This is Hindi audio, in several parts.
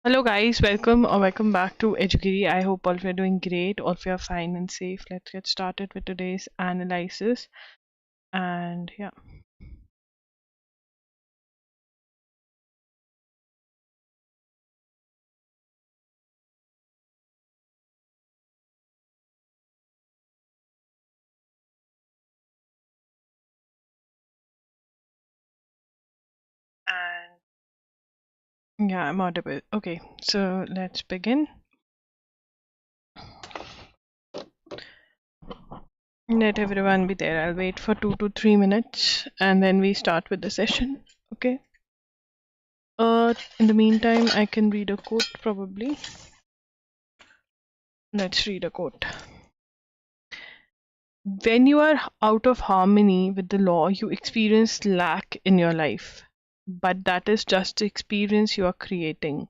Hello guys, welcome back to Educity. I hope all of you are doing great, all of you are fine and safe. Let's get started with today's analysis. And yeah. And yeah, I'm audible. Okay, so let's begin. Let everyone be there. I'll wait for 2 to 3 minutes and then we start with the session. Okay. In the meantime, I can read a quote probably. Let's read a quote. When you are out of harmony with the law, you experience lack in your life. But that is just the experience you are creating.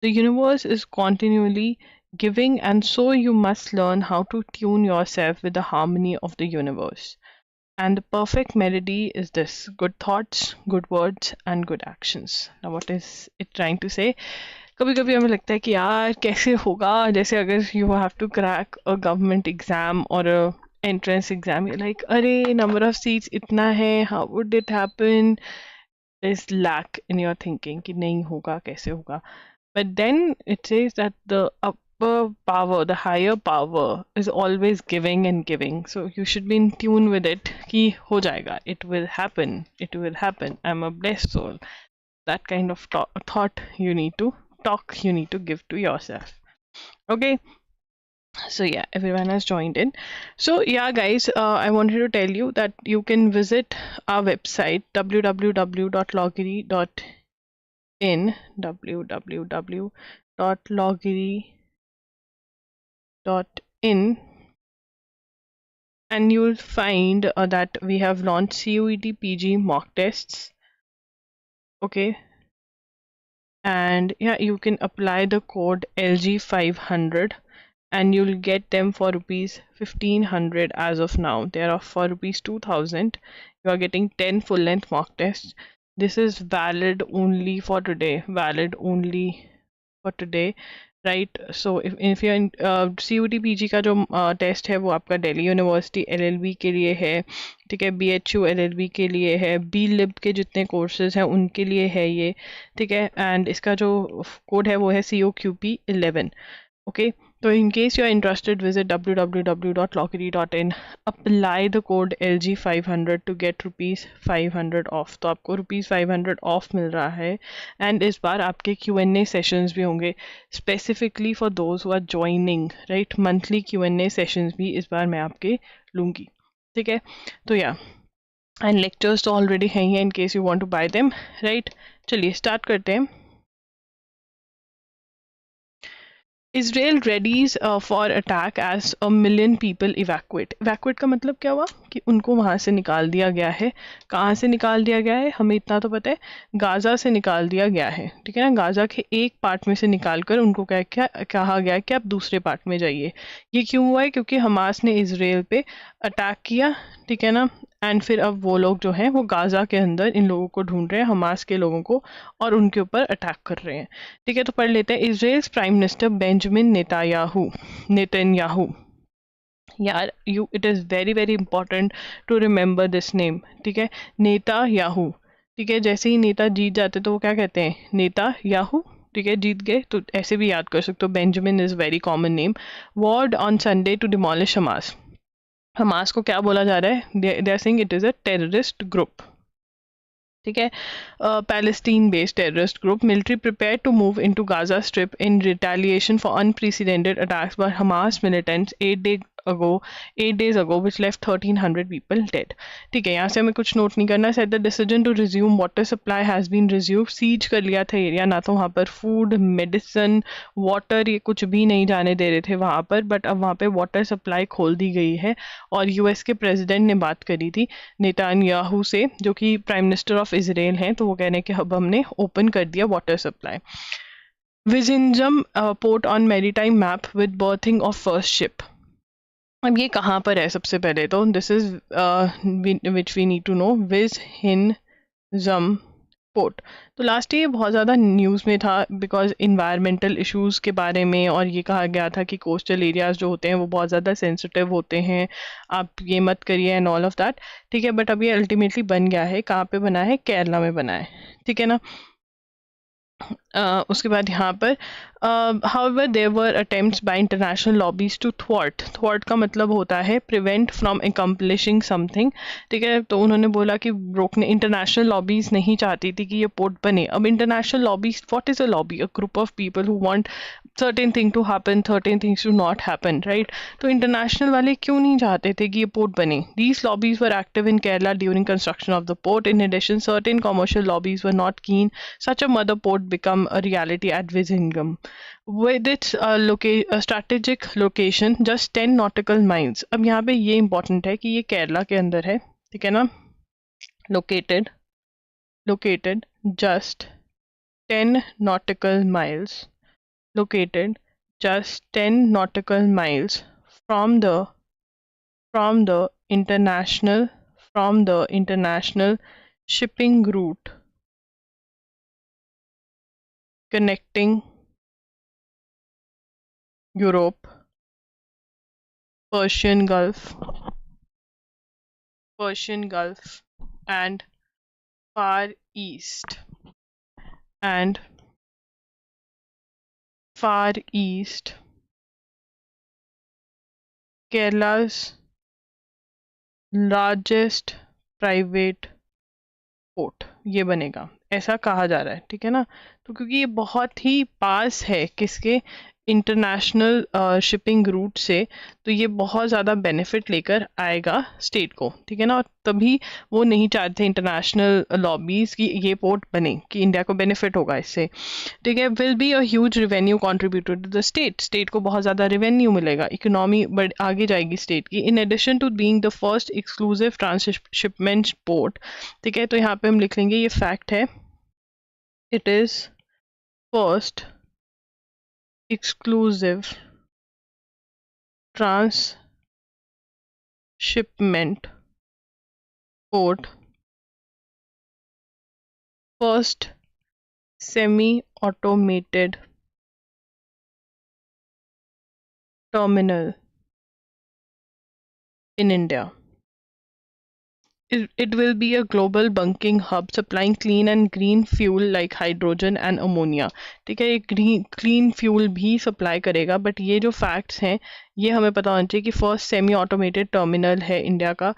The universe is continually giving, and so you must learn how to tune yourself with the harmony of the universe. And the perfect melody is this: good thoughts, good words, and good actions. Now, what is it trying to say? कभी कभी हमें लगता है कि यार कैसे होगा, जैसे अगर you have to crack a government exam or a entrance exam, you're like अरे number of seats इतना है, how would it happen? There's lack in your thinking कि नहीं होगा, कैसे होगा. But then it says that the upper power, the higher power is always giving and giving. So you should be in tune with it कि हो जाएगा, it will happen, it will happen, I'm a blessed soul. That kind of thought you need to give to yourself. Okay, so yeah, everyone has joined in. So yeah guys, I wanted to tell you that you can visit our website www.loggery.in www.loggery.in, and you'll find that we have launched CUET PG mock tests. Okay, and yeah, you can apply the code LG500 and you'll get them for rupees 1500 as of now. They are for rupees 2000. You are getting 10 full length mock tests. This is valid only for today, right? So if you're in CUET PG का जो टेस्ट है वो आपका दिल्ली यूनिवर्सिटी LLB के लिए है, ठीक है, BHU LLB के लिए है, B.Lib के जितने कोर्सेज हैं उनके लिए है ये, ठीक है, एंड इसका जो कोड है वो है COQP 11. Okay, so in case you are interested, visit www.loggery.in, apply the code LG500 to get rupees 500 off. तो आपको rupees 500 off मिल रहा है, and इस बार आपके Q&A sessions भी होंगे specifically for those who are joining, right? Monthly Q&A sessions भी इस बार मैं आपके लूँगी, ठीक है? तो yeah, and lectures तो already हैं ही in case you want to buy them, right? चलिए start करते हैं. Israel readies for attack as a million people evacuate. Evacuate का मतलब क्या हुआ कि उनको वहाँ से निकाल दिया गया है. कहाँ से निकाल दिया गया है हमें इतना तो पता है, गाजा से निकाल दिया गया है, ठीक है ना. गाजा के एक पार्ट में से निकालकर उनको क्या कहा गया कि आप दूसरे पार्ट में जाइए. ये क्यों हुआ है? क्योंकि हमास ने इजराइल पे अटैक किया, ठीक है ना. एंड फिर अब वो लोग जो हैं वो गाजा के अंदर इन लोगों को ढूंढ रहे हैं, हमास के लोगों को, और उनके ऊपर अटैक कर रहे हैं, ठीक है. तो पढ़ लेते हैं. Israel's prime minister Benjamin Netanyahu. यार it is very very important to remember this name, ठीक है. नेतन्याहू, ठीक है. जैसे ही नेता जीत जाते तो वो क्या कहते हैं? नेतन्याहू, ठीक है. जीत गए तो ऐसे भी याद कर सकते हो. Benjamin is very common name. Vowed on Sunday to demolish Hamas. Hamas को क्या बोला जा रहा है? They are saying it is a terrorist group, ठीक है. Palestine based terrorist group. Military prepare to move into Gaza strip in retaliation for unprecedented attacks by Hamas militants 8 days ago which left 1300 people dead. ठीक है, यहाँ से हमें कुछ नोट नहीं करना. Said the decision to resume water supply has been resumed. Cease कर लिया था एरिया, ना तो वहाँ पर फूड, मेडिसिन, वाटर, ये कुछ भी नहीं जाने दे रहे थे वहाँ पर, बट अब वहाँ पे वाटर सप्लाई खोल दी गई है. और यूएस के प्रेसिडेंट ने बात करी थी नेतन्याहू से, जो कि प्राइम मिनिस्टर ऑफ इजराइल हैं, तो वो कह रहे हैं कि अब हमने ओपन कर दिया water supply. Vizhinjam port on maritime map with berthing of first ship. अब ये कहाँ पर है? सबसे पहले तो this is which we need to know. Vizhinjam port. तो लास्ट ये बहुत ज़्यादा न्यूज़ में था बिकॉज इन्वायरमेंटल इश्यूज़ के बारे में, और ये कहा गया था कि कोस्टल एरियाज़ जो होते हैं वो बहुत ज़्यादा सेंसिटिव होते हैं, आप ये मत करिए एंड ऑल ऑफ दैट। ठीक है, बट अब ये अल्टीमेटली बन गया है। कहाँ पे बना है? केरला में बना है। ठीक है ना। उसके बाद यहाँ पर however there were attempts by international lobbies to thwart का मतलब होता है prevent from accomplishing something। ठीक है, तो उन्होंने बोला कि रोकने, इंटरनेशनल लॉबीज नहीं चाहती थी कि ये पोर्ट बने। अब international lobbies, what is a lobby? A group of people who want certain thing to happen, certain things to not happen, right? तो इंटरनेशनल वाले क्यों नहीं चाहते थे कि ये पोर्ट बने? These lobbies were active in Kerala during construction of the port. In addition, certain commercial lobbies were not keen such a mother port become a reality at Vizhinjam. With its strategic location just 10 nautical miles. अब यहाँ पे ये important है कि ये केरला के अंदर है। ठीक है ना। Located just 10 nautical miles. Located just 10 nautical miles from the international shipping route connecting Europe, Persian Gulf and Far East Kerala's largest private port ये बनेगा, ऐसा कहा जा रहा है। ठीक है ना। तो क्योंकि ये बहुत ही पास है किसके? इंटरनेशनल शिपिंग रूट से, तो ये बहुत ज़्यादा बेनिफिट लेकर आएगा स्टेट को। ठीक है ना। और तभी वो नहीं चाहते इंटरनेशनल लॉबीज की ये पोर्ट बने, कि इंडिया को बेनिफिट होगा इससे। ठीक है। Will be a huge revenue contributor to the state को बहुत ज़्यादा रिवेन्यू मिलेगा, इकोनॉमी बढ़ आगे जाएगी स्टेट की। In addition to being the first exclusive transshipment port. ठीक है, तो यहाँ पे हम लिख लेंगे ये फैक्ट है, it is first exclusive transshipment port, first semi-automated terminal in India. It will be a global bunking hub supplying clean and green fuel like hydrogen and ammonia. ठीक है, ये clean fuel भी सप्लाई करेगा। बट ये जो फैक्ट्स हैं ये हमें पता होना चाहिए कि फर्स्ट सेमी ऑटोमेटेड टर्मिनल है इंडिया का।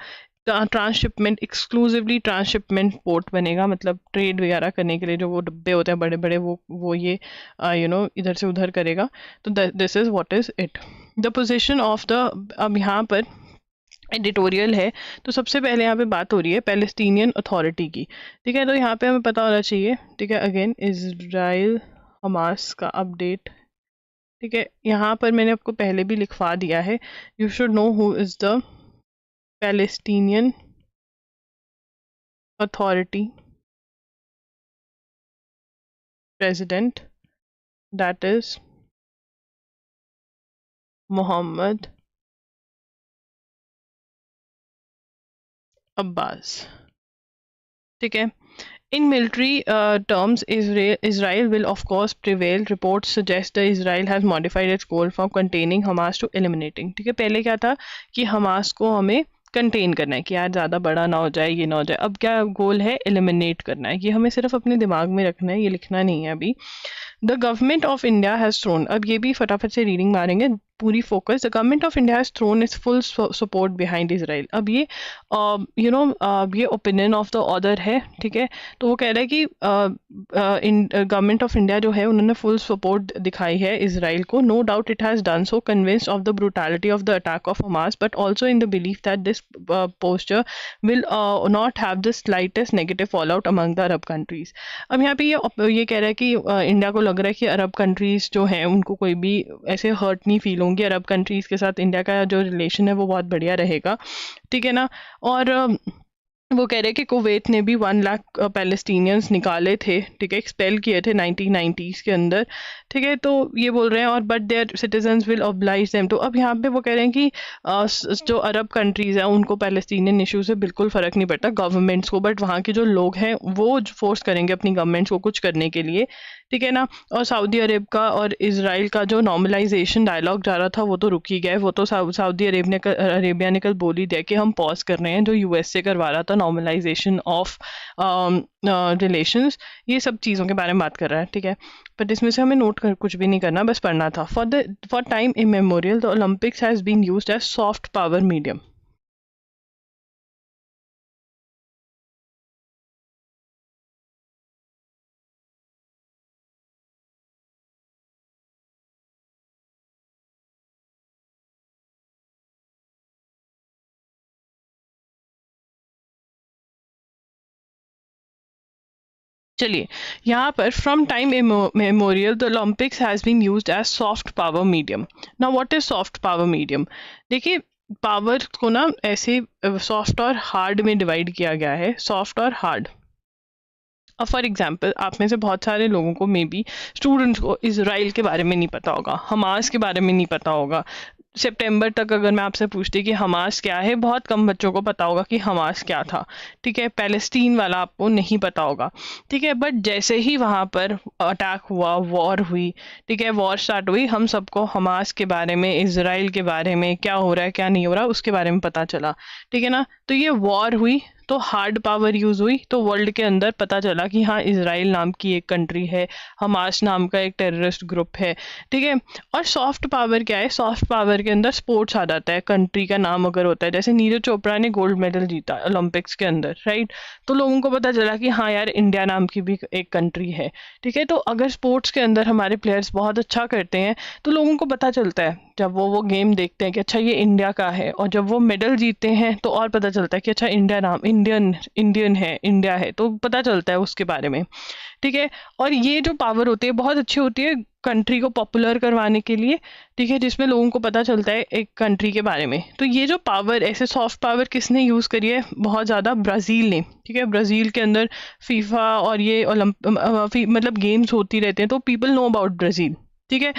ट्रांसशिपमेंट, एक्सक्लूसिवली ट्रांसशिपमेंट पोर्ट बनेगा, मतलब ट्रेड वगैरह करने के लिए जो वो डब्बे होते हैं बड़े बड़े, वो ये इधर से उधर करेगा। तो this is what is it. The position of the, अब यहाँ पर एडिटोरियल है, तो सबसे पहले यहाँ पे बात हो रही है पैलेस्टीनियन अथॉरिटी की। ठीक है, तो यहाँ पे हमें पता होना चाहिए। ठीक है, अगेन इजराइल हमास का अपडेट। ठीक है, यहाँ पर मैंने आपको पहले भी लिखवा दिया है, you should know who is the Palestinian authority president, that is Mohammad Abbas. ठीक है, in military terms, Israel will of course prevail. Reports suggest that Israel has modified its goal from containing Hamas to eliminating. ठीक है, पहले क्या था कि हमास को हमें कंटेन करना है कि यार ज़्यादा बड़ा ना हो जाए, ये ना हो जाए। अब क्या गोल है? एलिमिनेट करना है। ये हमें सिर्फ अपने दिमाग में रखना है, ये लिखना नहीं है अभी। The government of India has thrown, अब ये भी फटाफट से रीडिंग मारेंगे, पूरी focus. The government of India has thrown is full support behind Israel. अब ये ये ओपिनियन ऑफ द ऑथर है। ठीक है, तो वो कह रहा है कि गवर्नमेंट ऑफ इंडिया जो है उन्होंने फुल सपोर्ट दिखाई है इसराइल को। No doubt it has done so, convinced of the brutality of the attack of Hamas, but also in the belief that this posture will not have the slightest negative fallout among the Arab countries. अब यहाँ पे ये कह रहा है कि इंडिया को लग रहा है कि अरब कंट्रीज जो हैं उनको कोई भी ऐसे हर्ट नहीं फील होंगी, अरब कंट्रीज के साथ इंडिया का जो रिलेशन है वो बहुत बढ़िया रहेगा। ठीक है ना। और वो कह रहे हैं कि कुवैत ने भी 1 लाख पैलेस्टीनियंस निकाले थे, ठीक है, एक्सपेल किए थे 1990s के अंदर, ठीक है। तो ये बोल रहे हैं, और but their citizens will oblige them. तो अब यहाँ पे वो कह रहे हैं कि जो अरब कंट्रीज हैं उनको पैलेस्टीनियन इशू से बिल्कुल फ़र्क नहीं पड़ता गवर्नमेंट्स को, बट वहाँ के जो लोग हैं वो फोर्स करेंगे अपनी गवर्नमेंट्स को कुछ करने के लिए, ठीक है ना। और सऊदी अरब का और इसराइल का जो नॉर्मलाइजेशन डायलॉग जा रहा था वो तो रुक ही गया है। वो तो सऊदी अरेबिया ने कल बोल ही दिया कि हम पॉज कर रहे हैं, जो यूएस से करवा रहा था नॉर्मलाइजेशन ऑफ रिलेशंस, ये सब चीज़ों के बारे में बात कर रहा है, ठीक है। बट इसमें से हमें नोट कर कुछ भी नहीं करना, बस पढ़ना था। For time immemorial the Olympics has been used as soft power medium. चलिए, यहाँ पर from time memorial the Olympics has been used as soft power medium. Now what is soft power medium? देखिए, पावर को ना ऐसे सॉफ्ट और हार्ड में डिवाइड किया गया है, सॉफ्ट और हार्ड। अब फॉर एग्जाम्पल, आप में से बहुत सारे लोगों को, मे बी स्टूडेंट्स को, इसराइल के बारे में नहीं पता होगा, हमास के बारे में नहीं पता होगा। सितंबर तक अगर मैं आपसे पूछती कि हमास क्या है, बहुत कम बच्चों को पता होगा कि हमास क्या था, ठीक है। पैलेस्टीन वाला आपको नहीं पता होगा, ठीक है। बट जैसे ही वहाँ पर अटैक हुआ, वॉर हुई, ठीक है, वॉर स्टार्ट हुई, हम सबको हमास के बारे में, इसराइल के बारे में, क्या हो रहा है क्या नहीं हो रहा, उसके बारे में पता चला, ठीक है ना। तो ये वॉर हुई तो हार्ड पावर यूज हुई, तो वर्ल्ड के अंदर पता चला कि हाँ, इसराइल नाम की एक कंट्री है, हमास नाम का एक टेररिस्ट ग्रुप है, ठीक है। और सॉफ्ट पावर क्या है? सॉफ्ट पावर के अंदर स्पोर्ट्स आ जाता है, कंट्री का नाम अगर होता है, जैसे नीरज चोपड़ा ने गोल्ड मेडल जीता ओलंपिक्स के अंदर, राइट। तो लोगों को पता चला कि हाँ यार, इंडिया नाम की भी एक कंट्री है, ठीक है। तो अगर स्पोर्ट्स के अंदर हमारे प्लेयर्स बहुत अच्छा करते हैं तो लोगों को पता चलता है, जब वो गेम देखते हैं कि अच्छा ये इंडिया का है, और जब वो मेडल जीतते हैं तो और पता चलता है कि अच्छा इंडिया नाम, इंडियन है, इंडिया है, तो पता चलता है उसके बारे में, ठीक है। और ये जो पावर होती है बहुत अच्छी होती है कंट्री को पॉपुलर करवाने के लिए, ठीक है, जिसमें लोगों को पता चलता है एक कंट्री के बारे में। तो ये जो पावर, ऐसे सॉफ्ट पावर किसने यूज करी है बहुत ज्यादा? ब्राजील ने, ठीक है। ब्राजील के अंदर फीफा और ये मतलब गेम्स होती रहते हैं, तो पीपल नो अबाउट ब्राजील, ठीक है।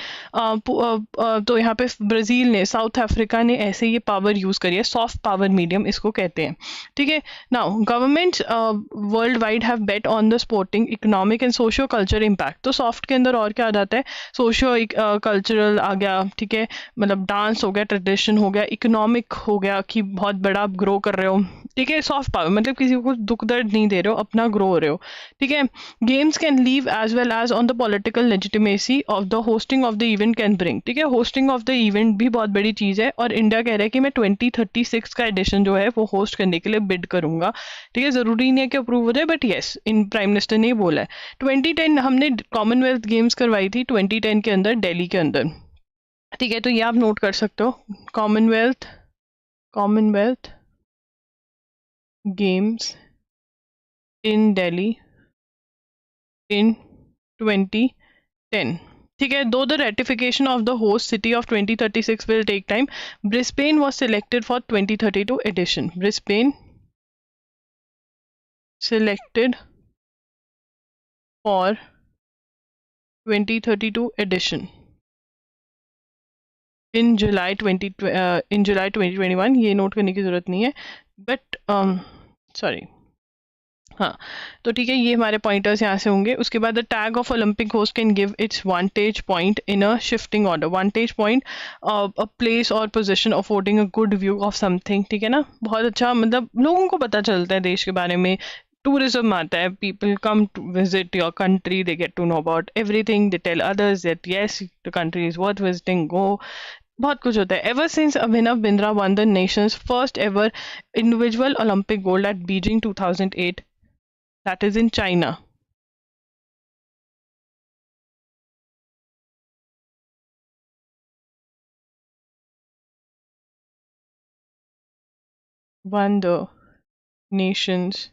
तो यहाँ पे ब्राजील ने, साउथ अफ्रीका ने ऐसे ये पावर यूज करी है, सॉफ्ट पावर मीडियम इसको कहते हैं, ठीक है। Now governments world wide have bet on the sporting economic and socio culture impact. तो सॉफ्ट के अंदर और क्या आ जाता है? सोशियो कल्चरल आ गया, ठीक है, मतलब डांस हो गया, ट्रेडिशन हो गया, इकोनॉमिक हो गया कि बहुत बड़ा आप ग्रो कर रहे हो, ठीक है। सॉफ्ट पावर मतलब किसी को दुख दर्द नहीं दे रहे हो, अपना ग्रो हो रहे हो, ठीक है। Games can leave as well as on the political legitimacy of the hosting of the event can bring, ठीक है। होस्टिंग ऑफ द इवेंट भी बहुत बड़ी चीज़ है, और इंडिया कह रहा है कि मैं 2036 का एडिशन जो है वो होस्ट करने के लिए बिड करूंगा, ठीक है। ज़रूरी नहीं है कि अप्रूव हो जाए, but yes, in prime minister ने बोला है। 2010 हमने कॉमनवेल्थ गेम्स करवाई थी 2010 के अंदर, दिल्ली के अंदर, ठीक है। तो ये आप नोट कर सकते हो, Commonwealth Commonwealth Games in Delhi in 2010, ठीक है। Though the ratification of the host city of 2036 will take time, Brisbane was selected for 2032 edition, Brisbane selected for 2032 edition in July 2021। ये नोट करने की जरूरत नहीं है, बट सॉरी, हाँ। तो ठीक है, ये हमारे पॉइंटर्स यहाँ से होंगे। उसके बाद the tag of Olympic host can give its vantage point in a shifting order, vantage point a place और position affording a good view of something, ठीक है ना। बहुत अच्छा, मतलब लोगों को पता चलता है देश के बारे में, टूरिज्म आता है, people come to visit your country, they get to know about everything, they tell others that yes the country is worth visiting, go, बहुत कुछ होता है। Ever since Abhinav Bindra won the nation's first ever individual Olympic gold at Beijing 2008, that is in China. Won the nation's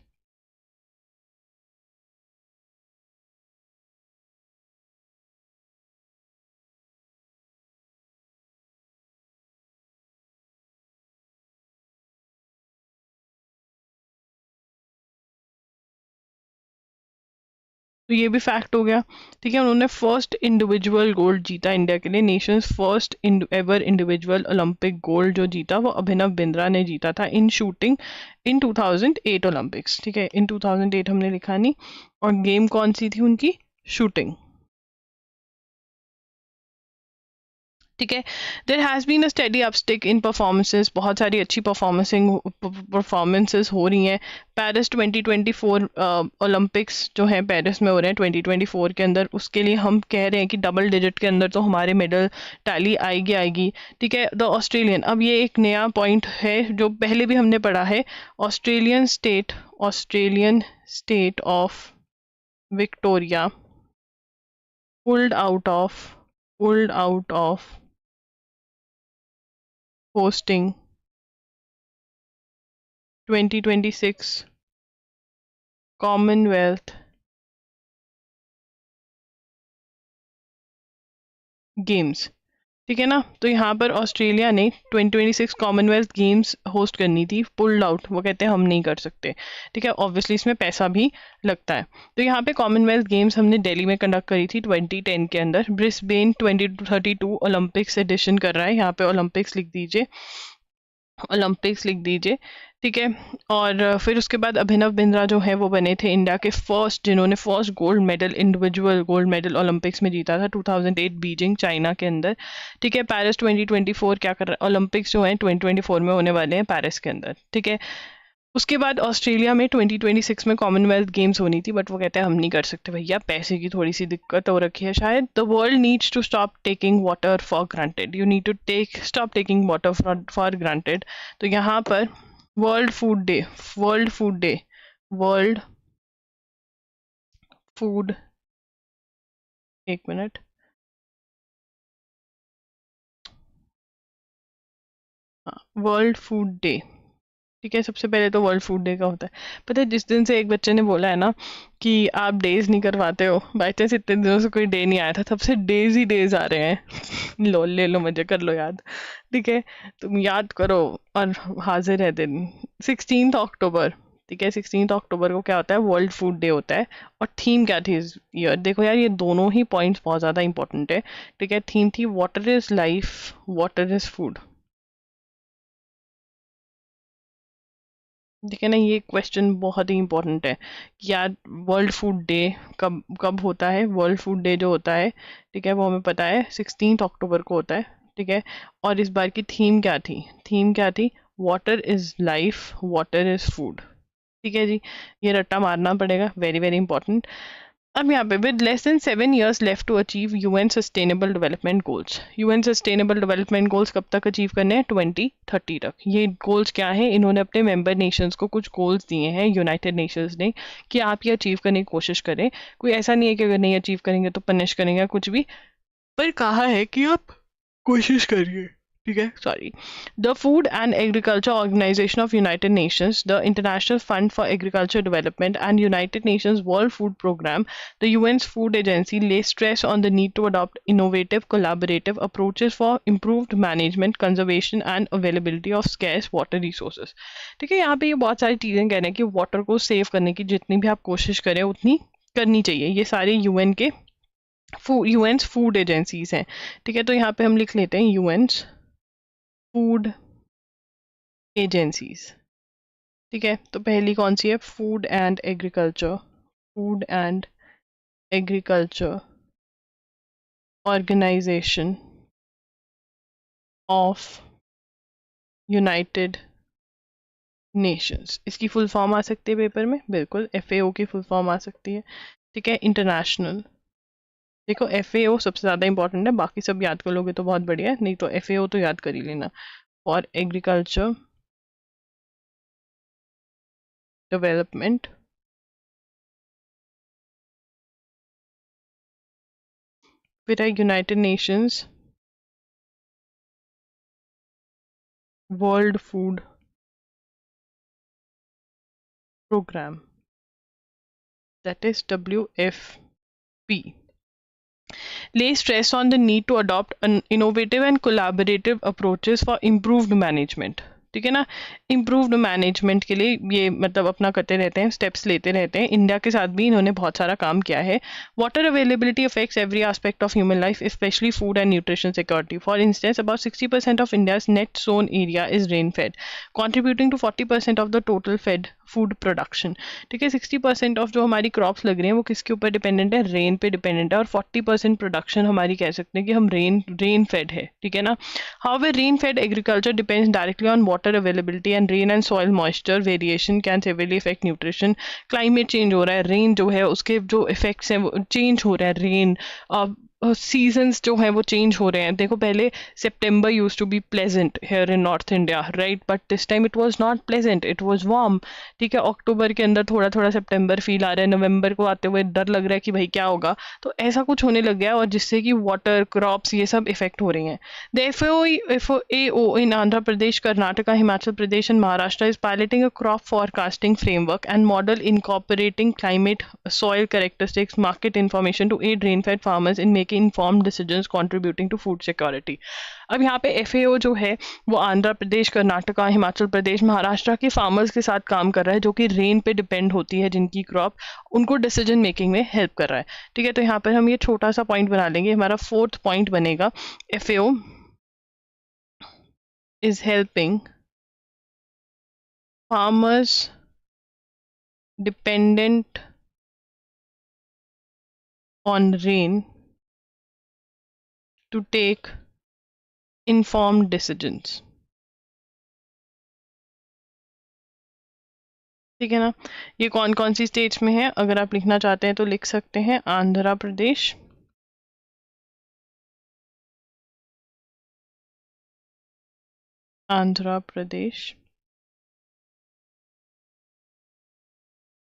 तो ये भी फैक्ट हो गया। ठीक है, उन्होंने फर्स्ट इंडिविजुअल गोल्ड जीता इंडिया के लिए, Nations first ever individual Olympic gold जो जीता वो अभिनव बिंद्रा ने जीता था इन शूटिंग इन 2008 ओलंपिक्स। ठीक है, इन 2008 हमने लिखा नहीं। और गेम कौन सी थी उनकी? शूटिंग। ठीक है, there has been a steady uptick in performances, बहुत सारी अच्छी परफॉर्मेंसेज हो रही हैं। पेरिस 2024 ओलंपिक्स जो है पेरिस में हो रहे हैं 2024 के अंदर, उसके लिए हम कह रहे हैं कि डबल डिजिट के अंदर तो हमारे मेडल टैली आएगी आएगी। ठीक है, द ऑस्ट्रेलियन, अब ये एक नया पॉइंट है जो पहले भी हमने पढ़ा है। Australian state of Victoria pulled out of hosting 2026 Commonwealth games. ठीक है ना, तो यहाँ पर ऑस्ट्रेलिया ने 2026 कॉमनवेल्थ गेम्स होस्ट करनी थी, पुल्ड आउट, वो कहते हैं हम नहीं कर सकते। ठीक है, ऑब्वियसली इसमें पैसा भी लगता है। तो यहाँ पे कॉमनवेल्थ गेम्स हमने दिल्ली में कंडक्ट करी थी 2010 के अंदर। ब्रिस्बेन 2032 ओलंपिक्स एडिशन कर रहा है, यहाँ पे ओलंपिक्स लिख दीजिए, ओलंपिक्स लिख दीजिए। ठीक है, और फिर उसके बाद अभिनव बिंद्रा जो है वो बने थे इंडिया के फर्स्ट जिन्होंने first gold medal, individual gold medal Olympics में जीता था 2008 बीजिंग चाइना के अंदर। ठीक है, पेरिस 2024 क्या कर रहा है, ओलंपिक्स जो है 2024 में होने वाले हैं पेरिस के अंदर। ठीक है, उसके बाद ऑस्ट्रेलिया में 2026 में कॉमनवेल्थ गेम्स होनी थी, बट वो कहते हैं हम नहीं कर सकते भैया, पैसे की थोड़ी सी दिक्कत हो रखी है शायद। The world needs to stop taking water for granted, you need to stop taking water for granted. तो यहाँ पर world food day, world food, एक मिनट, वर्ल्ड फूड डे। ठीक है, सबसे पहले तो वर्ल्ड फूड डे का होता है। पता है, जिस दिन से एक बच्चे ने बोला है ना कि आप डेज नहीं करवाते हो, बाई चांस इतने दिनों से कोई डे नहीं आया था, तब से डेज ही डेज आ रहे हैं। लो ले लो, मजे कर लो याद। ठीक है, तुम याद करो और हाजिर है दिन 16 अक्टूबर। ठीक है, 16 अक्टूबर को क्या होता है, वर्ल्ड फूड डे होता है। और थीम क्या थी इस ईयर, देखो यार ये दोनों ही पॉइंट्स बहुत ज़्यादा इंपॉर्टेंट है। ठीक है, थीम थी water is life, water is food. ठीक है ना, ये क्वेश्चन बहुत ही इंपॉर्टेंट है कि यार वर्ल्ड फूड डे कब कब होता है। वर्ल्ड फूड डे जो होता है, ठीक है, वो हमें पता है 16 अक्टूबर को होता है। ठीक है, और इस बार की थीम क्या थी, थीम क्या थी, water is life, water is food. ठीक है जी, ये रट्टा मारना पड़ेगा, वेरी वेरी इंपॉर्टेंट। अब यहाँ पे with less than 7 years left to achieve UN sustainable development goals, UN sustainable development goals कब तक अचीव करने हैं, 2030 तक। ये गोल्स क्या है, इन्होंने अपने मेंबर नेशंस को कुछ गोल्स दिए हैं यूनाइटेड नेशंस ने कि आप ये अचीव करने की कोशिश करें। कोई ऐसा नहीं है कि अगर नहीं अचीव करेंगे तो पनिश करेंगे कुछ भी, पर कहा है कि आप कोशिश करिए। ठीक है, sorry, the food and agriculture organisation of United Nations, the international fund for agriculture development and United Nations world food programme, the UN's food agency lay stress on the need to adopt innovative collaborative approaches for improved management, conservation and availability of scarce water resources। ठीक है, यहाँ पे ये बहुत सारी चीज़ें कह रहे हैं कि वाटर को सेव करने की जितनी भी आप कोशिश करें उतनी करनी चाहिए। ये सारे यूएन के यूएन्स फूड एजेंसीज हैं। ठीक है, तो यहाँ पे हम लिख लेते हैं यूएन्स फूड एजेंसीज। ठीक है, तो पहली कौन सी है, food and agriculture, food and agriculture organisation of United Nations. इसकी फुल फॉर्म आ सकती है पेपर में, बिल्कुल FAO की फुल फॉर्म आ सकती है। ठीक है, इंटरनेशनल, देखो FAO सबसे ज़्यादा इंपॉर्टेंट है, बाकी सब याद कर लोगे तो बहुत बढ़िया है, नहीं तो FAO तो याद कर ही लेना, फॉर एग्रीकल्चर डेवलपमेंट। फिर है United Nations world food programme, that is WFP, lay stress on the need to adopt an innovative and collaborative approaches for improved management। ठीक है ना। इम्प्रूव्ड मैनेजमेंट के लिए ये मतलब अपना करते रहते हैं, स्टेप्स लेते रहते हैं। इंडिया के साथ भी इन्होंने बहुत सारा काम किया है। Water availability affects every aspect of human life, specially food and nutrition security. For instance about 60% of India's net sown area is rain fed, contributing to 40% of the total fed food production. ठीक है, 60% ऑफ जो हमारी क्रॉप्स लग रही हैं वो किसके ऊपर डिपेंडेंट है, रेन पे डिपेंडेंट है। और 40% प्रोडक्शन हमारी कह सकते हैं कि हम रेन फेड है। ठीक है ना। However rain fade agriculture depends directly on water availability and rain and soil moisture variation can severally effect nutrition. Climate change हो रहा है, रेन जो है उसके जो इफेक्ट्स हैं वो चेंज हो रहा है। रेन सीजन्स जो हैं वो चेंज हो रहे हैं। देखो पहले सितंबर used to be pleasant here in north India, right, but this time it was not pleasant, it was warm. ठीक है, अक्टूबर के अंदर थोड़ा थोड़ा सितंबर फील आ रहा है, नवंबर को आते हुए डर लग रहा है कि भाई क्या होगा। तो ऐसा कुछ होने लग गया और जिससे कि वाटर क्रॉप्स ये सब इफेक्ट हो रही हैं। The FAO in Andhra Pradesh, Karnataka, Himachal Pradesh and Maharashtra is piloting a crop forecasting framework and model incorporating climate, soil characteristics, market information to aid rain-fed farmers in making informed decisions contributing to food security. अब यहाँ पे FAO जो है वो आंध्र प्रदेश, कर्नाटका, हिमाचल प्रदेश, महाराष्ट्र के फार्मर्स के साथ काम कर रहा है जो कि रेन पे डिपेंड होती है जिनकी क्रॉप, उनको डिसीजन मेकिंग में हेल्प कर रहा है। ठीक है, तो यहाँ पर हम ये छोटा सा पॉइंट बना लेंगे, हमारा 4th पॉइंट बनेगा, FAO is helping farmers dependent on rain to take informed decisions. ठीक है ना। ये कौन कौन सी स्टेट्स में है, अगर आप लिखना चाहते हैं तो लिख सकते हैं, आंध्र प्रदेश, आंध्र प्रदेश,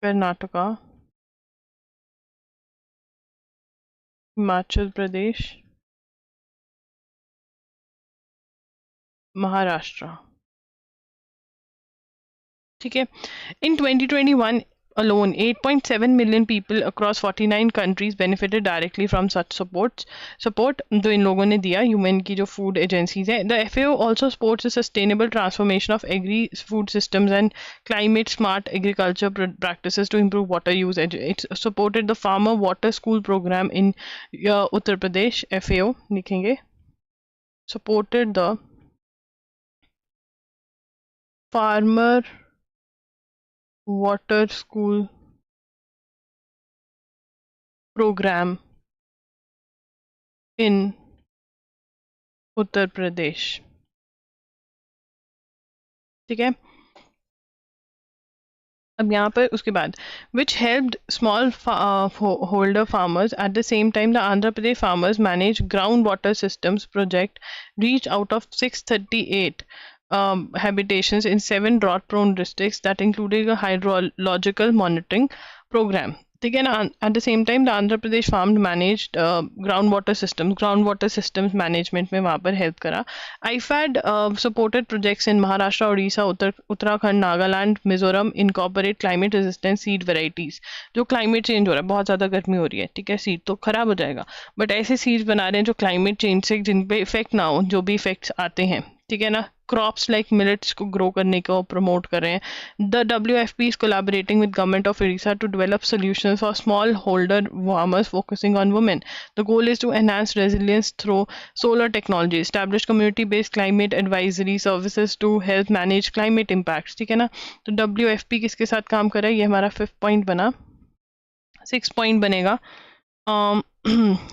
कर्नाटका, हिमाचल प्रदेश, महाराष्ट्र। ठीक है, इन 2021 alone 8.7 million people across 49 countries benefited directly from such support जो इन लोगों ने दिया, ह्यूमन की जो फूड एजेंसीज है। The FAO also supports the sustainable transformation of agri food systems and climate smart agriculture practices to improve water usage. It supported the farmer water school program in Uttar Pradesh. FAO लिखेंगे, supported the farmer water school program in Uttar Pradesh. ठीक है, अब यहाँ पर उसके बाद which helped small holder farmers at the same time the Andhra Pradesh farmers managed groundwater systems project reached out of 638 habitations in 7 drought prone districts that included a hydrological monitoring program. ठीक है ना। at the same time the Andhra Pradesh farm managed groundwater systems management में वहाँ पर help करा। IFAD supported projects in Maharashtra, Odisha, Uttarakhand, Nagaland, Mizoram incorporate climate resistant seed varieties। जो climate change हो रहा है, बहुत ज़्यादा गर्मी हो रही है, ठीक है, सीड तो खराब हो जाएगा, बट ऐसे सीड्स बना रहे हैं जो क्लाइमेट चेंज से जिन पे इफेक्ट ना हो, जो भी इफेक्ट्स आते हैं। ठीक है ना, क्रॉप्स लाइक मिलेट्स को ग्रो करने को प्रमोट कर रहे हैं। The WFP is collaborating with government of Orissa to develop solutions for small holder farmers focusing on women. The goal is to enhance resilience through solar technology, establish community based climate advisory services to help manage climate impacts. ठीक है ना, तो WFP किसके साथ काम कर रहा है, ये हमारा 5th पॉइंट बना। 6th पॉइंट बनेगा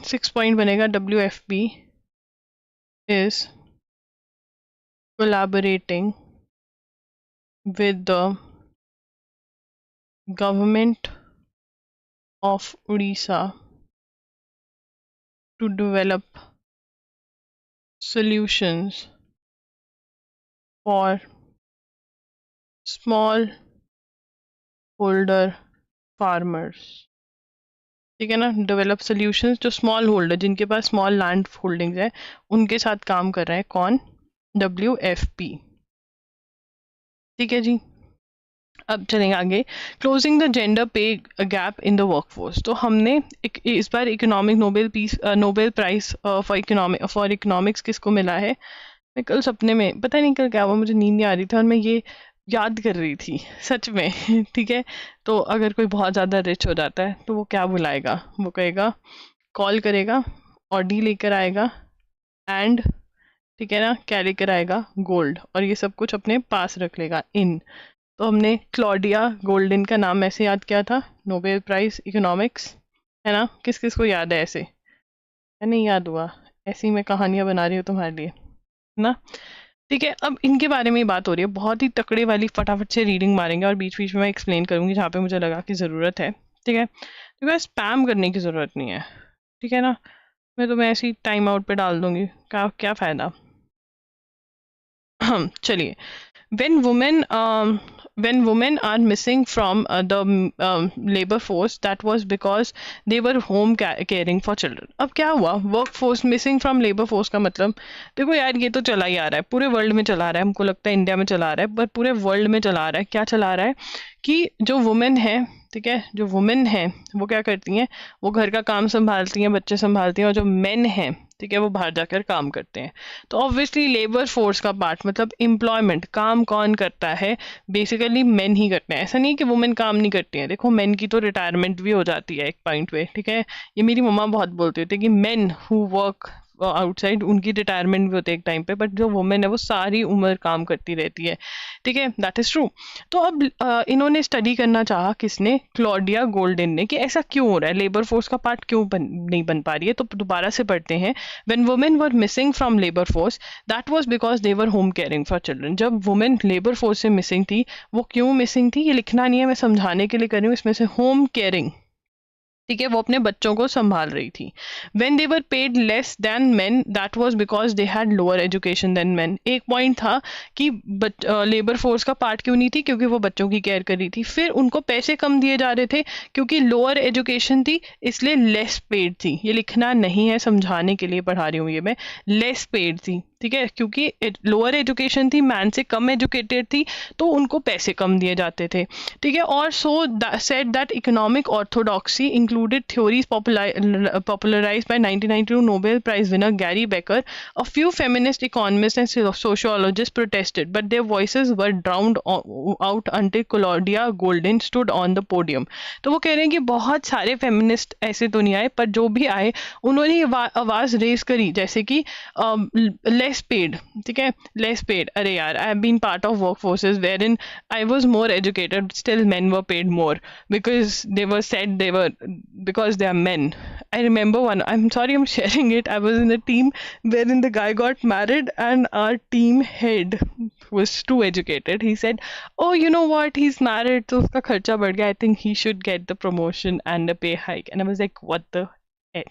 6th पॉइंट बनेगा WFP is collaborating with the government of Odisha to develop solutions for small holder farmers। ठीक है ना, डेवलप सॉल्यूशंस जो स्मॉल होल्डर, जिनके पास स्मॉल लैंड होल्डिंग्स है, उनके साथ काम कर रहा है कौन, WFP। ठीक है जी, अब चलेंगे आगे। Closing the gender pay gap in the workforce. तो हमने इस बार economic Nobel prize for economics किसको मिला है, मैं कल सपने में, पता नहीं कल क्या हुआ, मुझे नींद नहीं आ रही थी और मैं ये याद कर रही थी सच में ठीक है। तो अगर कोई बहुत ज़्यादा रिच हो जाता है तो वो क्या बुलाएगा, वो कहेगा, कॉल करेगा, ऑडी लेकर आएगा एंड, ठीक है ना, क्या लेकर आएगा, गोल्ड, और ये सब कुछ अपने पास रख लेगा इन। तो हमने क्लॉडिया गोल्डन का नाम ऐसे याद किया था, नोबेल प्राइज इकोनॉमिक्स, है ना। किस किस को याद है ऐसे, है नहीं याद हुआ, ऐसी मैं कहानियां बना रही हूँ तुम्हारे लिए, है ना। ठीक है, अब इनके बारे में ही बात हो रही है, बहुत ही तकड़े वाली फटाफट से रीडिंग मारेंगे और बीच बीच में मैं एक्सप्लेन करूंगी जहाँ पे मुझे लगा कि ज़रूरत है, ठीक है। तो स्पैम करने की ज़रूरत नहीं है, ठीक है ना। मैं तुम्हें ऐसी टाइम आउट पे डाल दूंगी, क्या क्या फ़ायदा। चलिए, when women are missing from the labor force, that was because they were home caring for children. अब क्या हुआ, work force missing from labour force का मतलब, देखो यार ये तो चला ही आ रहा है, पूरे वर्ल्ड में चला रहा है, हमको लगता है इंडिया में चला रहा है, पर पूरे वर्ल्ड में चला रहा है। क्या चला रहा है कि जो वुमेन है, ठीक है, जो वुमेन है वो क्या करती हैं, वो घर का काम संभालती हैं, बच्चे संभालती हैं, और जो मेन हैं, ठीक है, वो बाहर जाकर काम करते हैं। तो ऑब्वियसली लेबर फोर्स का पार्ट मतलब एम्प्लॉयमेंट, काम कौन करता है, बेसिकली मेन ही करते हैं। ऐसा नहीं कि वुमेन काम नहीं करती हैं, देखो मेन की तो रिटायरमेंट भी हो जाती है एक पॉइंट पे, ठीक है। ये मेरी मम्मा बहुत बोलती होती है कि मेन हु वर्क आउटसाइड, उनकी रिटायरमेंट भी होती है एक टाइम पे, बट जो वुमेन है वो सारी उम्र काम करती रहती है, ठीक है, दैट इज ट्रू। तो अब इन्होंने स्टडी करना चाहा, किसने, क्लॉडिया गोल्डन ने, कि ऐसा क्यों हो रहा है, लेबर फोर्स का पार्ट क्यों नहीं बन पा रही है। तो दोबारा से पढ़ते हैं, when women were missing from labour force, that was because they were home caring for children. जब वुमेन लेबर फोर्स से मिसिंग थी, वो क्यों मिसिंग थी ये लिखना नहीं है, मैं समझाने के लिए कर रही हूँ, इसमें से होम केयरिंग, ठीक है, वो अपने बच्चों को संभाल रही थी। When they were paid less than men, that was because they had lower education than men. एक पॉइंट था कि लेबर फोर्स का पार्ट क्यों नहीं थी, क्योंकि वो बच्चों की केयर कर रही थी। फिर उनको पैसे कम दिए जा रहे थे क्योंकि लोअर एजुकेशन थी, इसलिए लेस पेड थी। ये लिखना नहीं है, समझाने के लिए पढ़ा रही हूँ ये मैं, लेस पेड थी, ठीक है, क्योंकि लोअर एजुकेशन थी, मैन से कम एजुकेटेड थी, तो उनको पैसे कम दिए जाते थे, ठीक है। और so said that economic orthodoxy included theories popularized by 1992 Nobel Prize winner Gary Becker. A few feminist economists and sociologists protested, but their voices were drowned out until Claudia Goldin stood on the podium. तो वो कह रहे हैं कि बहुत सारे फेमिनिस्ट ऐसे तो नहीं आए, पर जो भी आए उन्होंने आवाज़ रेज करी, जैसे कि लेस पेड, ठीक है, लेस पेड। अरे यार, I have been part of workforces wherein I was more educated, still men were paid more because they were said they were, because they are men. I remember one, I'm sorry I'm sharing it, I was in a team wherein the guy got married and our team head was too educated. He said, oh, you know what, he's married, so uska kharcha badh gaya, I think he should get the promotion and a pay hike. And I was like, what the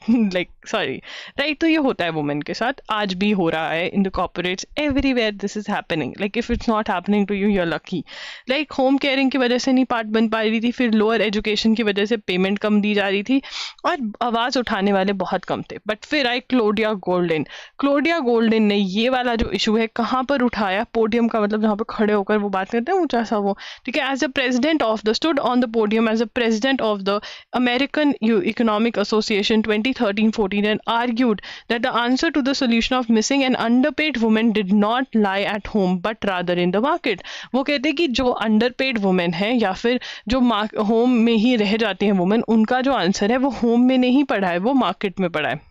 like sorry, right. तो ये होता है वुमेन के साथ, आज भी हो रहा है in the corporates, everywhere this is happening. Like if it's not happening to you, you are lucky. Like home caring की वजह से नहीं पार्ट बन पा रही थी, फिर लोअर एजुकेशन की वजह से पेमेंट कम दी जा रही थी, और आवाज़ उठाने वाले बहुत कम थे। बट फिर आई क्लोडिया गोल्डन। क्लोडिया गोल्डन ने ये वाला जो इशू है कहाँ पर उठाया, पोडियम का मतलब जहाँ पर खड़े होकर वो बात करते हैं, ऊंचा सा वो, ठीक है, as a president of the, stood on the podium as a president of the American economic association 2013-14 and argued that the answer to the solution of missing and underpaid women did not lie at home but rather in the market. वो कहते हैं कि जो underpaid women है या फिर जो होम में ही रह जाती हैं women, उनका जो आंसर है वो होम में नहीं पड़ा है, वो मार्केट में पड़ा है।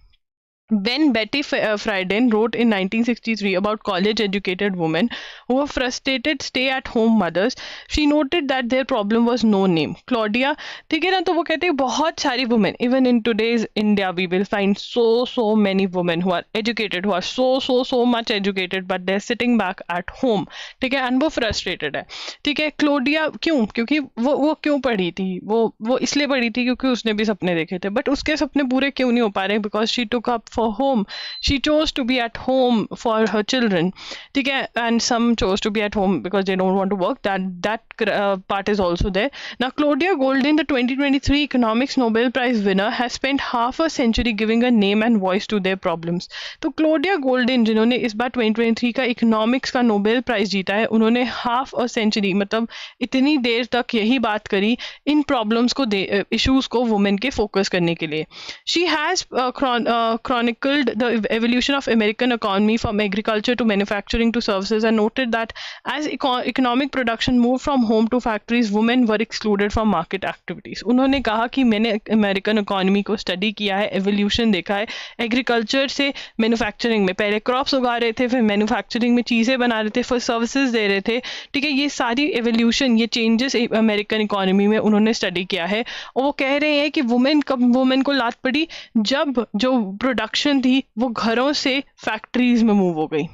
When Betty Friedan wrote in 1963 about college-educated women who were frustrated stay-at-home mothers, she noted that their problem was no name. Claudia, ठीक है ना, तो वो कहते हैं बहुत सारी women, even in today's India, we will find so many women who are educated, who are so much educated, but they're sitting back at home, ठीक है, and वो frustrated है, ठीक है। क्लोडिया क्यों, क्योंकि वो क्यों पढ़ी थी, वो इसलिए पढ़ी थी क्योंकि उसने भी सपने देखे थे, बट उसके सपने पूरे क्यों नहीं हो पा रहे, because she took up for home, she chose to be at home for her children, ठीक है, and some chose to be at home because they don't want to work, that part is also there. Now Claudia Goldin, the 2023 economics Nobel Prize winner, has spent half a century giving a name and voice to their problems. तो Claudia Goldin जिन्होंने इस बार 2023 का इकोनॉमिक्स का नोबेल प्राइज जीता है, उन्होंने हाफ अ सेंचुरी मतलब इतनी देर तक यही बात करी इन प्रॉब्लम्स को, इश्यूज को वुमेन के फोकस करने के लिए। She has chronicled the evolution of American economy from agriculture to manufacturing to services and noted that as economic production moved from home to factories, women were excluded from market activities. उन्होंने कहा कि मैंने अमेरिकन इकोनॉमी को स्टडी किया है, एवोल्यूशन देखा है एग्रीकल्चर से मैन्युफैक्चरिंग में, पहले क्रॉप्स उगा रहे थे, फिर मैन्युफैक्चरिंग में चीज़ें बना रहे थे, फिर सर्विसेज दे रहे थे, ठीक है। ये सारी एवोल्यूशन, ये चेंजेस अमेरिकन इकोनॉमी में उन्होंने स्टडी किया है। और वो कह रहे हैं कि वुमेन को लात पड़ी जब जो प्रोडक्शन थी वो घरों से फैक्ट्रीज में मूव हो गई,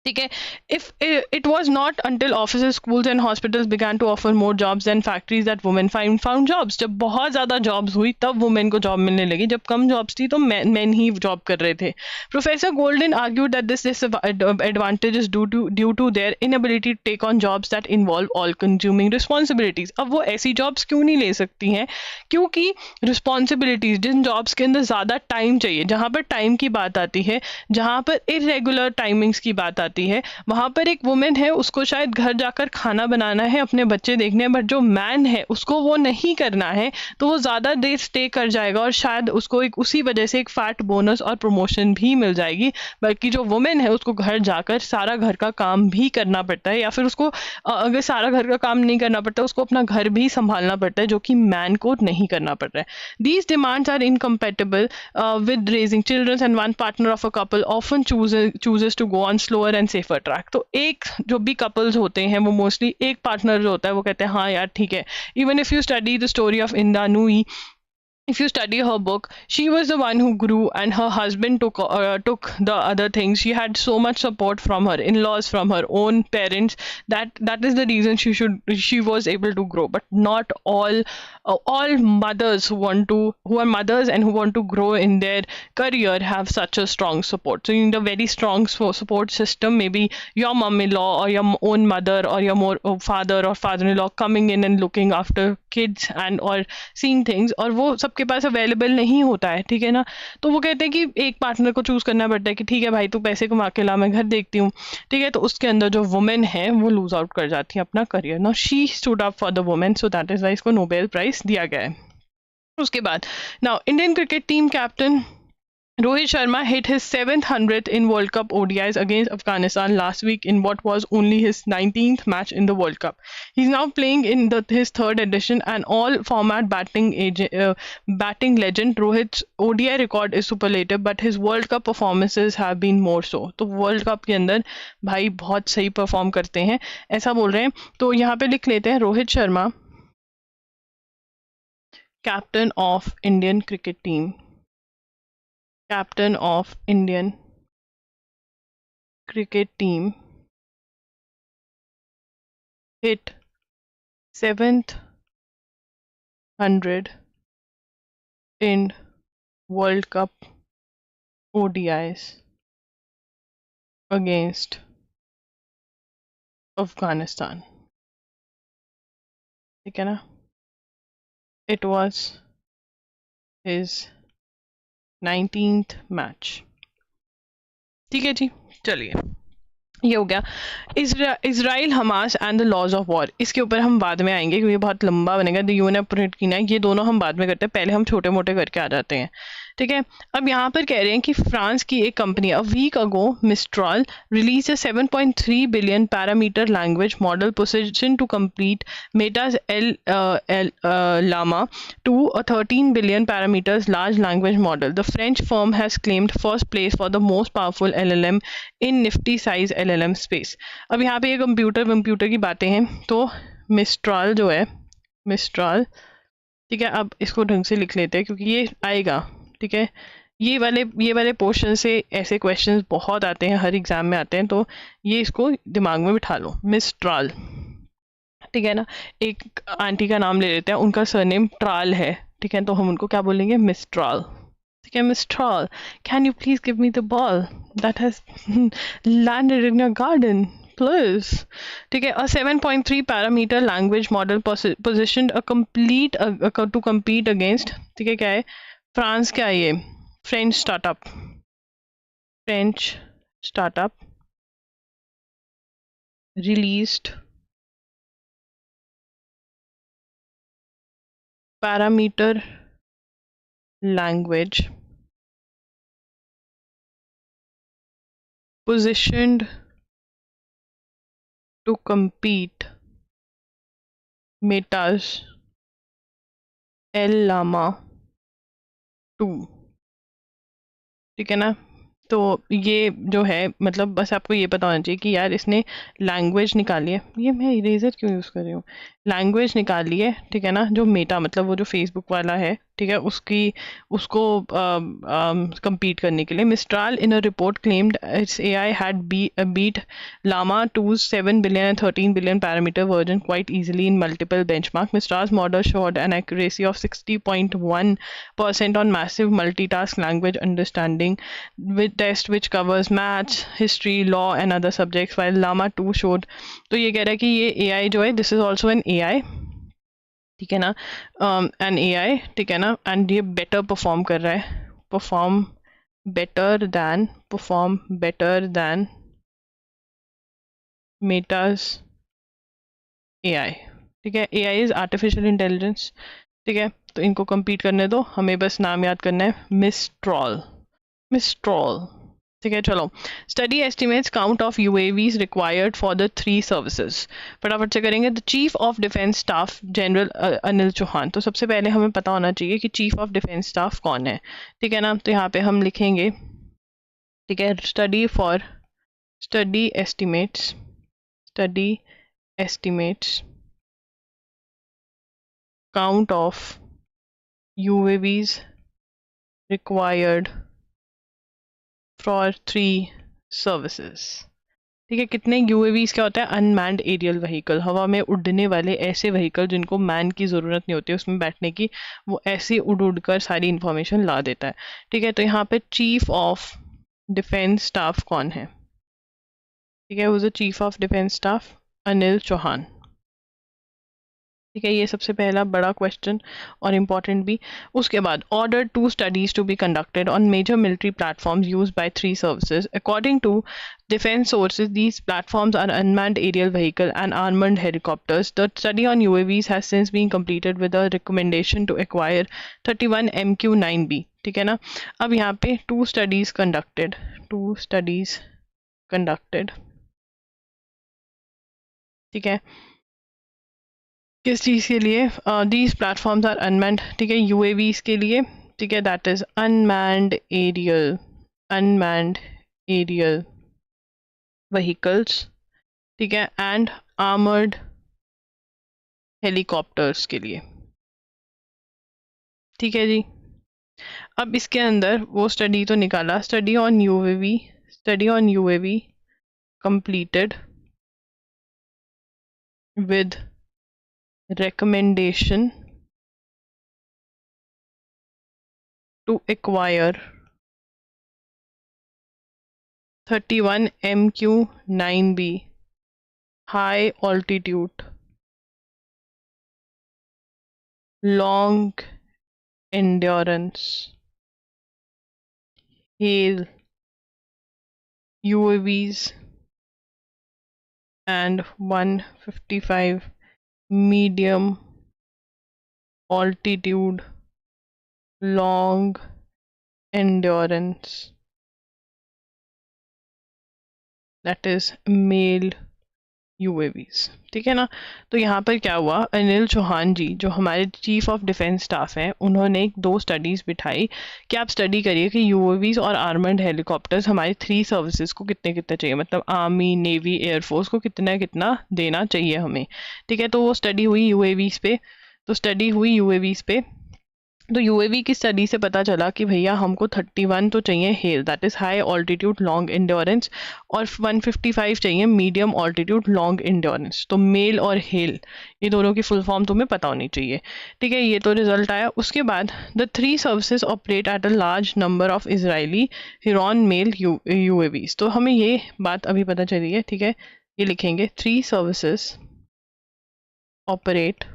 ठीक है। If it was not until offices, schools and hospitals began to offer more jobs and factories that women found jobs. जब बहुत ज़्यादा जॉब्स हुई तब वुमेन को जॉब मिलने लगी, जब कम जॉब्स थी तो मैन ही जॉब कर रहे थे। Professor Goldin argued that this advantage is due to their inability to take on jobs that involve all consuming responsibilities. अब वो ऐसी जॉब्स क्यों नहीं ले सकती हैं? क्योंकि रिस्पॉन्सिबिलिटीज, जिन जॉब्स के अंदर ज़्यादा टाइम चाहिए, जहाँ पर टाइम की बात आती है, जहाँ पर इरेगुलर टाइमिंग्स की बात आती है, वहां पर एक वुमेन है, उसको शायद घर जाकर खाना बनाना है, अपने बच्चे देखने हैं, बट जो मैन है उसको वो नहीं करना है, तो वो ज्यादा देर स्टे कर जाएगा और शायद उसको एक उसी वजह से एक फैट बोनस और प्रमोशन भी मिल जाएगी। बल्कि जो वुमेन है उसको घर जाकर सारा घर का काम भी करना पड़ता है, या फिर उसको अगर सारा घर का काम नहीं करना पड़ता, उसको अपना घर भी संभालना पड़ता है, जो कि मैन को नहीं करना पड़ रहा है। These demands are incompatible with raising children and one partner of a couple often chooses to go on slower and safer track. तो एक जो भी कपल्स होते हैं वो मोस्टली एक पार्टनर जो होता है वो कहते हैं हाँ यार ठीक है। Even if you study the story of इंदा Nooyi, if you study her book, she was the one who grew and her husband took the other things. She had so much support from her in-laws, from her own parents, that is the reason she was able to grow. But not all mothers who are mothers and who want to grow in their career have such a strong support. So you need a very strong support system, maybe your mom-in-law or your own mother or your more father or father-in-law coming in and looking after kids and or seeing things, और वो सबके पास अवेलेबल नहीं होता है, ठीक है ना। तो वो कहते हैं कि एक पार्टनर को चूज करना पड़ता है कि ठीक है भाई तू पैसे कमा के ला, मैं घर देखती हूँ, ठीक है। तो उसके अंदर जो वुमेन है वो लूज आउट कर जाती है अपना career. Now she stood up for the women, so that is why इसको नोबेल प्राइज दिया गया है। उसके बाद now Indian cricket team captain Rohit Sharma hit his 700th in World Cup ODIs against Afghanistan last week in what was only his 19th match in the World Cup. He's now playing in his third edition, and all-format batting legend Rohit's ODI record is superlative, but his World Cup performances have been more so. तो World Cup के अंदर भाई बहुत सही परफॉर्म करते हैं, ऐसा बोल रहे हैं। तो यहाँ पे लिख लेते हैं Rohit Sharma, captain of Indian cricket team, captain of Indian cricket team, hit 700 in World Cup ODIs against Afghanistan. ठीक है ना? It was his 19th match. ठीक है जी, चलिए ये हो गया Israel Hamas and the laws of war. इसके ऊपर हम बाद में आएंगे क्योंकि बहुत लंबा बनेगा। द यूएन अपॉइंट की ना, ये दोनों हम बाद में करते हैं, पहले हम छोटे मोटे करके आ जाते हैं, ठीक है। अब यहाँ पर कह रहे हैं कि फ्रांस की एक company a week ago Mistral release a 7.3 billion parameter language model position to complete Meta's Llama two a 13 billion parameters large language model. The French firm has claimed first place for the most powerful LLM in nifty size LLM space. अब यहाँ पे ये कंप्यूटर की बातें हैं। तो मिस्ट्रॉल जो है, मिस्ट्रॉल, ठीक है। अब इसको ढंग से लिख लेते हैं क्योंकि ये आएगा, ठीक है। ये वाले पोर्शन से ऐसे क्वेश्चंस बहुत आते हैं, हर एग्जाम में आते हैं, तो ये इसको दिमाग में बिठा लो। मिस्ट्रॉल, ठीक है ना। एक आंटी का नाम ले लेते हैं, उनका सरनेम ट्राल है, ठीक है, तो हम उनको क्या बोलेंगे? मिस्ट्रॉल, ठीक है। Mistral, can you please give me the ball that has landed in your garden please, ठीक है। A 7.3 parameter language model positioned to compete against, ठीक है, क्या है? फ्रांस का ये French startup released parameter language positioned to compete Meta's Llama 2, ठीक है ना। तो ये जो है मतलब बस आपको ये पता होना चाहिए कि यार इसने लैंग्वेज निकाली है, ये मैं इरेजर क्यों यूज़ कर रही हूँ, लैंग्वेज निकाली है, ठीक है ना, जो मेटा मतलब वो जो फेसबुक वाला है, ठीक है, उसको compete करने के लिए। Mistral in a report claimed its AI had beat Llama 2's 7 billion and 13 billion parameter version quite easily in multiple benchmark. Mistral's model showed an accuracy of 60.1% on massive multitask language understanding with test which covers maths, history, law and other subjects, while Llama 2 showed, तो ये कह रहा है कि ये AI जो है this is also an AI, ठीक है ना, एन AI, ठीक है ना, एंड ये बेटर परफॉर्म कर रहा है, परफॉर्म बेटर दैन मेटाज AI, ठीक है। AI इज आर्टिफिशियल इंटेलिजेंस, ठीक है, तो इनको compete करने दो, हमें बस नाम याद करना है, मिस्ट्रॉल, ठीक है। चलो, study estimates count of UAVs required for the 3 services, फटाफट से करेंगे। The chief of defence staff general Anil Chauhan, तो सबसे पहले हमें पता होना चाहिए कि चीफ ऑफ डिफेंस स्टाफ कौन है, ठीक है ना। तो यहाँ पे हम लिखेंगे, ठीक है, study estimates count of UAVs required for 3 services, ठीक है। कितने UAVs क्या होता है, अनमैन्ड एरियल व्हीकल, हवा में उड़ने वाले ऐसे व्हीकल जिनको मैन की ज़रूरत नहीं होती उसमें बैठने की, वो ऐसे उड़ कर सारी इंफॉर्मेशन ला देता है, ठीक है। तो यहाँ पे चीफ ऑफ डिफेंस स्टाफ कौन है, ठीक है, वो the chief of defence staff Anil Chauhan, ठीक है। ये सबसे पहला बड़ा क्वेश्चन और इम्पॉर्टेंट भी। उसके बाद order 2 studies to be conducted on major military platforms used by 3 services according to defense sources. These platforms are unmanned aerial vehicle and armored helicopters. The study on UAVs has since been completed with a recommendation to acquire 31 MQ-9B, ठीक है ना। अब यहाँ पे 2 studies conducted, ठीक है, किस चीज़ के लिए, दीज प्लेटफॉर्म्स आर अनमैन्ड, ठीक है, UAVs के लिए, ठीक है, that is unmanned aerial vehicles, ठीक है, एंड आर्मर्ड हेलीकॉप्टर्स के लिए, ठीक है जी। अब इसके अंदर वो स्टडी तो निकाला, study on UAV completed with recommendation to acquire 31 MQ-9B high altitude long endurance hail UAVs and 155 medium altitude long endurance, that is male UAVs, ठीक है ना। तो यहाँ पर क्या हुआ, अनिल चौहान जी जो हमारे चीफ ऑफ डिफेंस स्टाफ हैं, उन्होंने 2 स्टडीज़ बिठाई कि आप स्टडी करिए कि UAVs और आर्मर्ड हेलीकॉप्टर्स हमारी 3 सर्विसेज को कितने कितने चाहिए, मतलब आर्मी, नेवी, एयरफोर्स को कितना कितना देना चाहिए हमें, ठीक है। तो वो स्टडी हुई UAVs पे, तो UAV की स्टडी से पता चला कि भैया हमको 31 तो चाहिए hello, that is high altitude long endurance, और 155 चाहिए मीडियम ऑल्टीट्यूड लॉन्ग इंड्योरेंस। तो मेल और हेल ये दोनों की फुल फॉर्म तुम्हें पता होनी चाहिए, ठीक है। ये तो रिजल्ट आया। उसके बाद the 3 services operate at a large number of Israeli Heron male UAVs, तो हमें ये बात अभी पता चली है, ठीक है। ये लिखेंगे 3 services operate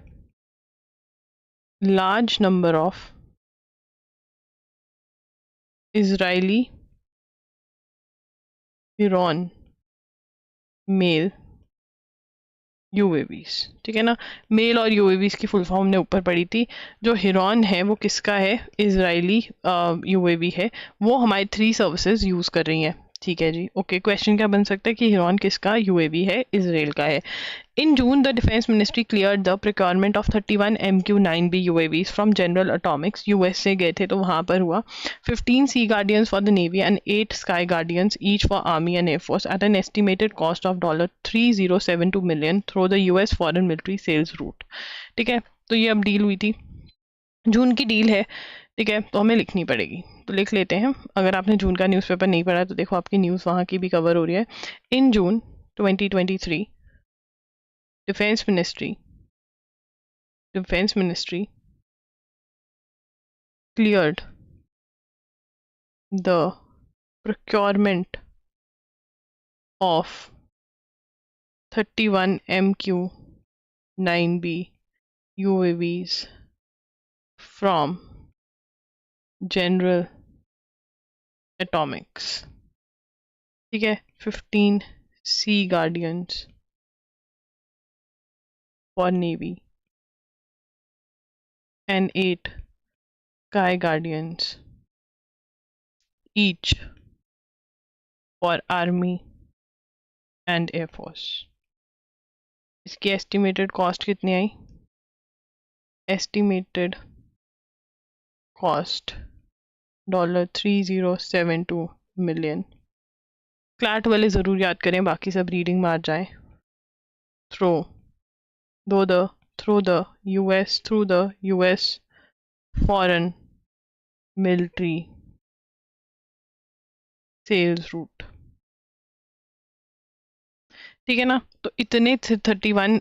large number of Israeli Iran male UAVs, ठीक है ना। मेल और UAVs की फुल फॉर्म ने ऊपर पड़ी थी। जो हिरॉन है वो किसका है, इजरायली UAV है, वो हमारी 3 सर्विसेज यूज़ कर रही हैं, ठीक है जी, ओके। क्वेश्चन क्या बन सकता है कि हिरॉन किसका यूएवी है? इजराइल का है। In June, the Defense Ministry cleared the procurement of 31 MQ-9B UAVs from General Atomics. US से गए थे तो वहाँ पर हुआ 15 Sea Guardians for the Navy and 8 Sky Guardians each for Army and Air Force at an estimated cost of $3072 million through the US Foreign Military Sales route. ठीक है, तो ये अब डील हुई थी, जून की डील है। ठीक है, तो हमें लिखनी पड़ेगी, तो लिख लेते हैं। अगर आपने जून का न्यूज़पेपर नहीं पढ़ा तो देखो आपकी न्यूज़ वहाँ की भी कवर हो रही है। इन जून 2023 Defense Ministry cleared the procurement of 31 MQ-9B UAVs from General Atomics. ठीक है, 15 Sea Guardians for Navy and 8 Sky Guardians each for Army and Air Force. इसकी एस्टिमेटेड कॉस्ट कितनी आई? Estimated cost $3072 million. क्लैट वाले ज़रूर याद करें, बाकी सब रीडिंग मार जाए। Through the US foreign military sales route. ठीक है ना, तो इतने 31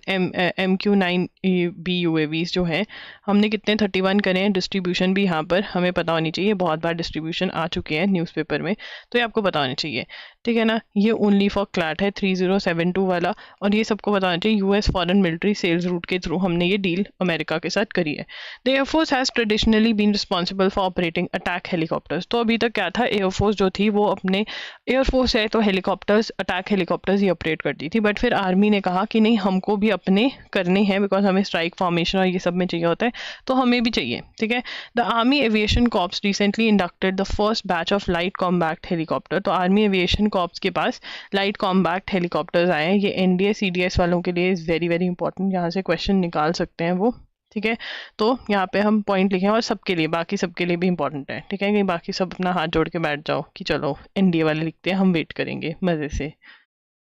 MQ-9B UAVs जो हैं, हमने कितने 31 करे हैं। डिस्ट्रीब्यूशन भी यहाँ पर हमें पता होनी चाहिए, बहुत बार डिस्ट्रीब्यूशन आ चुके हैं न्यूज़पेपर में, तो ये आपको पता होना चाहिए। ठीक है ना, ये ओनली फॉर क्लैट है 3072 वाला, और ये सबको पता होना चाहिए US foreign military sales route के थ्रू हमने ये डील अमेरिका के साथ करी है। The air force has traditionally been responsible for operating attack helicopters. तो अभी तक क्या था, एयरफोर्स जो थी वो अपने एयरफोर्स है तो हेलीकॉप्टर्स, अटैक हेलीकॉप्टर्स ही ऑपरेट करती थी, बट फिर आर्मी ने कहा कि नहीं, हमको भी अपने करने हैं, बिकॉज हमें स्ट्राइक फॉर्मेशन और ये सब में चाहिए होता है, तो हमें भी चाहिए। ठीक है, the army aviation corps recently inducted the first batch of light combat helicopter. तो आर्मी एविएशन कॉर्प्स के पास लाइट कॉम्बैक्ट हेलीकॉप्टर्स आए हैं। ये NDA CDS वालों के लिए इज़ वेरी वेरी इंपॉर्टेंट, यहाँ से क्वेश्चन निकाल सकते हैं वो। ठीक है, तो यहाँ पे हम पॉइंट लिखें, और सबके लिए, बाकी सबके लिए भी इंपॉर्टेंट है। ठीक है, कि बाकी सब अपना हाथ जोड़ के बैठ जाओ कि चलो NDA वाले लिखते हैं, हम वेट करेंगे मज़े से।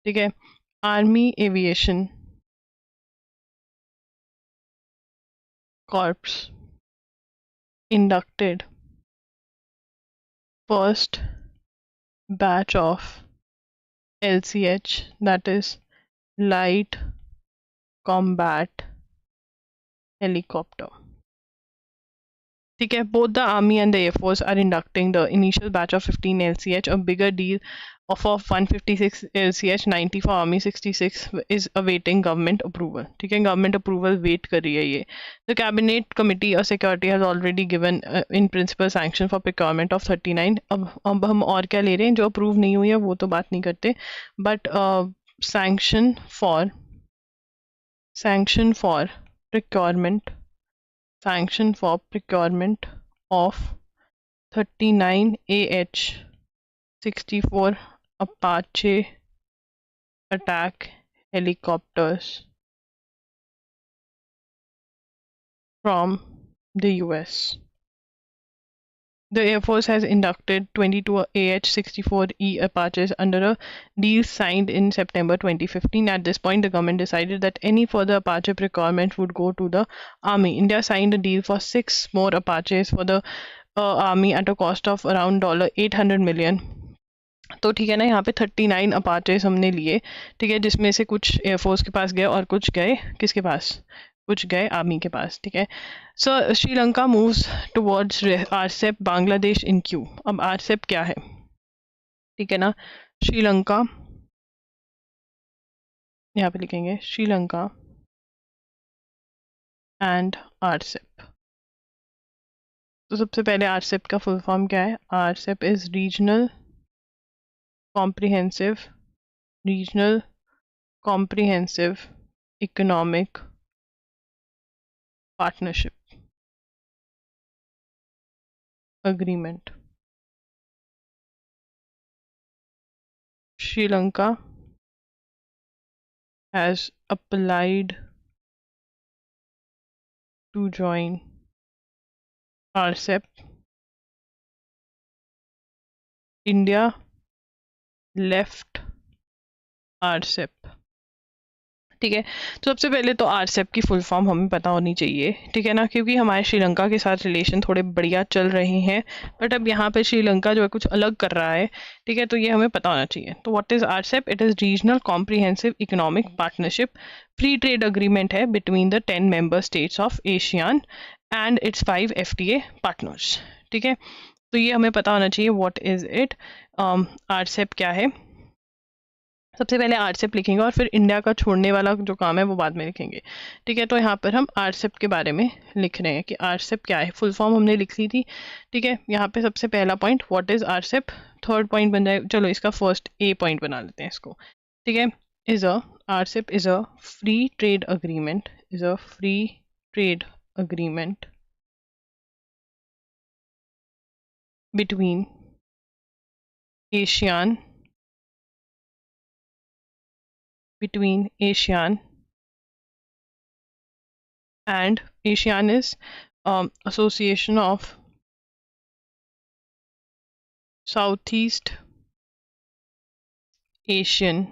ठीक है, army aviation corps inducted first batch of LCH, that is light combat helicopter. ठीक है, both the army and the air force are inducting the initial batch of 15 LCH. A bigger deal of 156 LCH, 90 for army, 66 is awaiting government approval. ठीक है, government approval wait कर रही है ये। The cabinet committee of security has already given in principle sanction for procurement of 39. अब हम और क्या ले रहे हैं, जो अप्रूव नहीं हुई है वो तो बात नहीं करते, but sanction for procurement of 39 AH-64 Apache attack helicopters from the US. The Air Force has inducted 22 AH-64E Apaches under a deal signed in September 2015. At this point, the government decided that any further Apache procurement would go to the Army. India signed a deal for 6 more Apaches for the Army at a cost of around $800 million. तो ठीक है ना, यहाँ पे 39 अपाचेस हमने लिए। ठीक है, जिसमें से कुछ एयरफोर्स के पास गए और कुछ गए किसके पास, कुछ गए आर्मी के पास। ठीक है, so Sri Lanka moves towards RCEP Bangladesh in queue. अब RCEP क्या है? ठीक है ना, श्रीलंका, यहाँ पे लिखेंगे श्रीलंका एंड RCEP। तो सबसे पहले RCEP का फुल फॉर्म क्या है? RCEP is regional comprehensive economic partnership agreement. Sri Lanka has applied to join RCEP. India left RCEP. ठीक है, तो सबसे पहले तो आरसेप की फुल फॉर्म हमें पता होनी चाहिए, ठीक है ना, क्योंकि हमारे श्रीलंका के साथ रिलेशन थोड़े बढ़िया चल रहे हैं, बट अब यहाँ पे श्रीलंका जो है कुछ अलग कर रहा है, ठीक है, तो ये हमें पता होना चाहिए। तो what is RCEP? It is regional comprehensive economic partnership, free trade agreement है between the 10 member states of ASEAN and its 5 FTA partners, ठीक है, तो ये हमें पता होना चाहिए व्हाट इज इट। आरसेप क्या है, सबसे पहले आरसेप लिखेंगे और फिर इंडिया का छोड़ने वाला जो काम है वो बाद में लिखेंगे, ठीक है। तो यहाँ पर हम आरसेप के बारे में लिख रहे हैं कि आरसेप क्या है, फुल फॉर्म हमने लिख ली थी, ठीक है। यहाँ पे सबसे पहला point what is RCEP, third point बन जाए, चलो इसका फर्स्ट ए पॉइंट बना लेते हैं इसको, ठीक है। Is a RCEP is a free trade agreement, is a free trade agreement between ASEAN and ASEAN is Association of Southeast Asian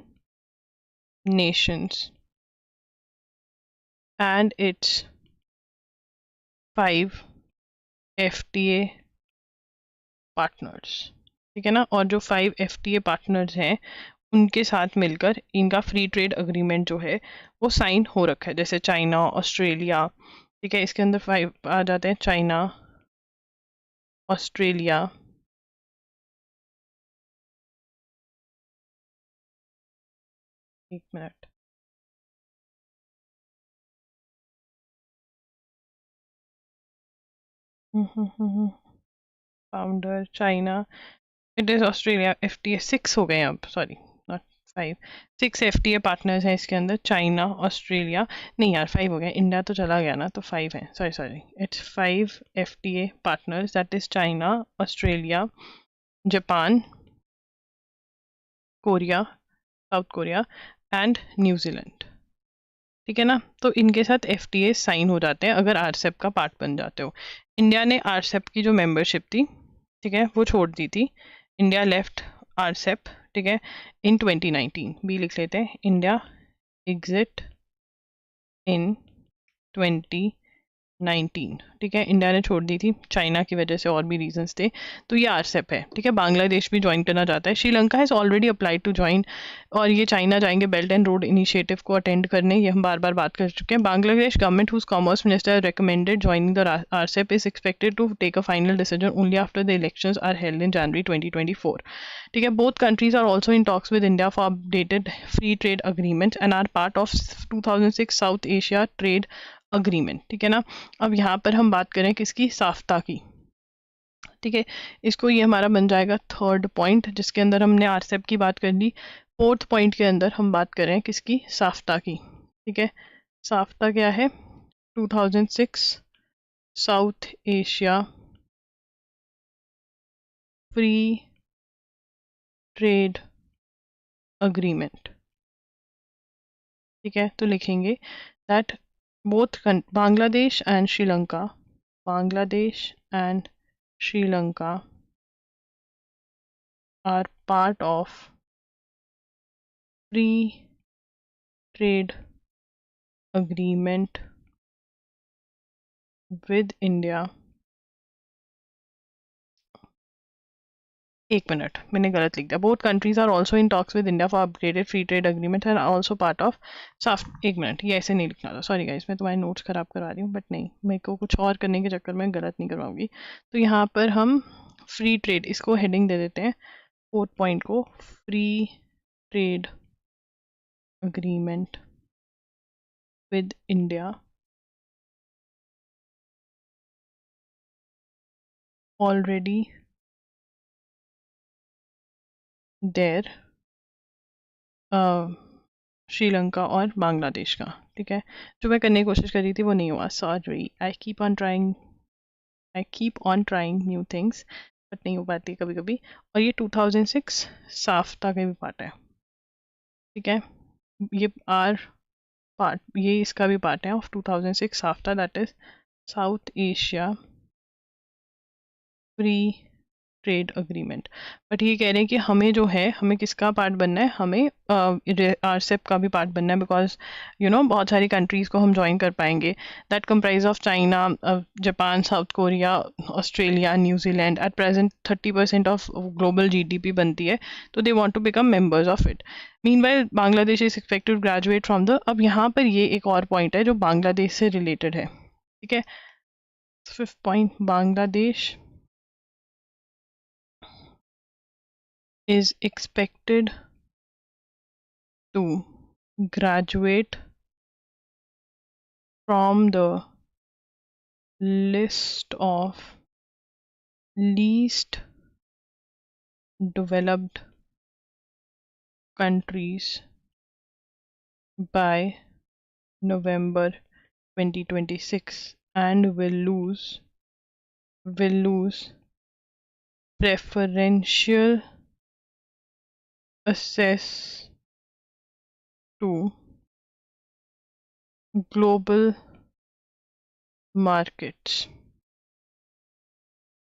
Nations and its 5 FTA partners, ठीक है ना, और जो 5 FTA पार्टनर्स हैं उनके साथ मिलकर इनका फ्री ट्रेड अग्रीमेंट जो है वो साइन हो रखा है, जैसे चाइना, ऑस्ट्रेलिया, ठीक है, इसके अंदर 5 आ जाते हैं, चाइना, ऑस्ट्रेलिया, एक minute, founder China, it is Australia, FTA 6 हो गए हैं अब, सॉरी नॉट 5, 6 FTA पार्टनर्स हैं इसके अंदर, चाइना, ऑस्ट्रेलिया, नहीं यार 5 हो गए, इंडिया तो चला गया ना, तो 5 है, sorry it's 5 FTA partners, that is China, Australia, Japan, Korea, south Korea and New Zealand, ठीक है ना। तो इनके साथ FTA साइन हो जाते हैं अगर आरसेप का पार्ट बन जाते हो। इंडिया ने आरसेप की जो मेंबरशिप थी, ठीक है, वो छोड़ दी थी, इंडिया लेफ्ट आरसेप, ठीक है, इन 2019, बी लिख लेते हैं, इंडिया एग्जिट इन 2019, ठीक है, इंडिया ने छोड़ दी थी चाइना की वजह से, और भी रीजंस थे, तो ये आरसेप है, ठीक है। बांग्लादेश भी ज्वाइन करना चाहता है, Sri Lanka has already applied to join, और ये चाइना जाएंगे बेल्ट एंड रोड इनिशिएटिव को अटेंड करने, ये हम बार बार बात कर चुके हैं। Bangladesh government whose commerce minister recommended joining the RCEP is expected to take a final decision only after the elections are held in January 2024, ठीक है। Both countries are also in talks with India for updated free trade agreement and are part of 2006 South Asia trade agreement, ठीक है ना। अब यहाँ पर हम बात करें किसकी, साफ्ता की, ठीक है, इसको ये हमारा बन जाएगा थर्ड पॉइंट, जिसके अंदर हमने आरसेप की बात कर ली। फोर्थ पॉइंट के अंदर हम बात करें किसकी, साफ्ता की, ठीक है। साफ्ता क्या है, 2006 South Asia free trade agreement, ठीक है। तो लिखेंगे that both Bangladesh and Sri Lanka are part of free trade agreement with India, एक मिनट मैंने गलत लिख दिया, both countries are also in talks with India for upgraded free trade agreement and also part of SAFTA, एक मिनट ये ऐसे नहीं लिखना था, सॉरी गाइस, मैं तुम्हारे नोट्स खराब करवा रही हूँ, बट नहीं, मेरे को कुछ और करने के चक्कर में गलत नहीं करवाऊंगी। तो यहाँ पर हम फ्री ट्रेड, इसको हेडिंग दे देते हैं, फोर्थ पॉइंट को free trade agreement with India already there, Sri Lanka और बांग्लादेश का, ठीक है। जो मैं करने की कोशिश कर रही थी वो नहीं हुआ, sorry, I keep on trying new things, but नहीं हो पाती कभी कभी। और ये 2006 साफ्ता का भी पार्ट है, ठीक है, ये आर पार्ट, ये इसका भी पार्ट है of 2006 after, that is south Asia free trade agreement. But ये कह रहे हैं कि हमें जो है, हमें किसका पार्ट बनना है, हमें आरसेप का भी पार्ट बनना है, बिकॉज बहुत सारी कंट्रीज को हम ज्वाइन कर पाएंगे, that comprise of China, Japan, South Korea, Australia, New Zealand. At present 30% of global GDP बनती है, तो they want to become members of it. Meanwhile Bangladesh is expected to graduate from the, अब यहाँ पर ये एक और पॉइंट है जो बांग्लादेश से रिलेटेड है, ठीक है। Fifth point, Bangladesh is expected to graduate from the list of least developed countries by November 2026 and will lose preferential access to global markets,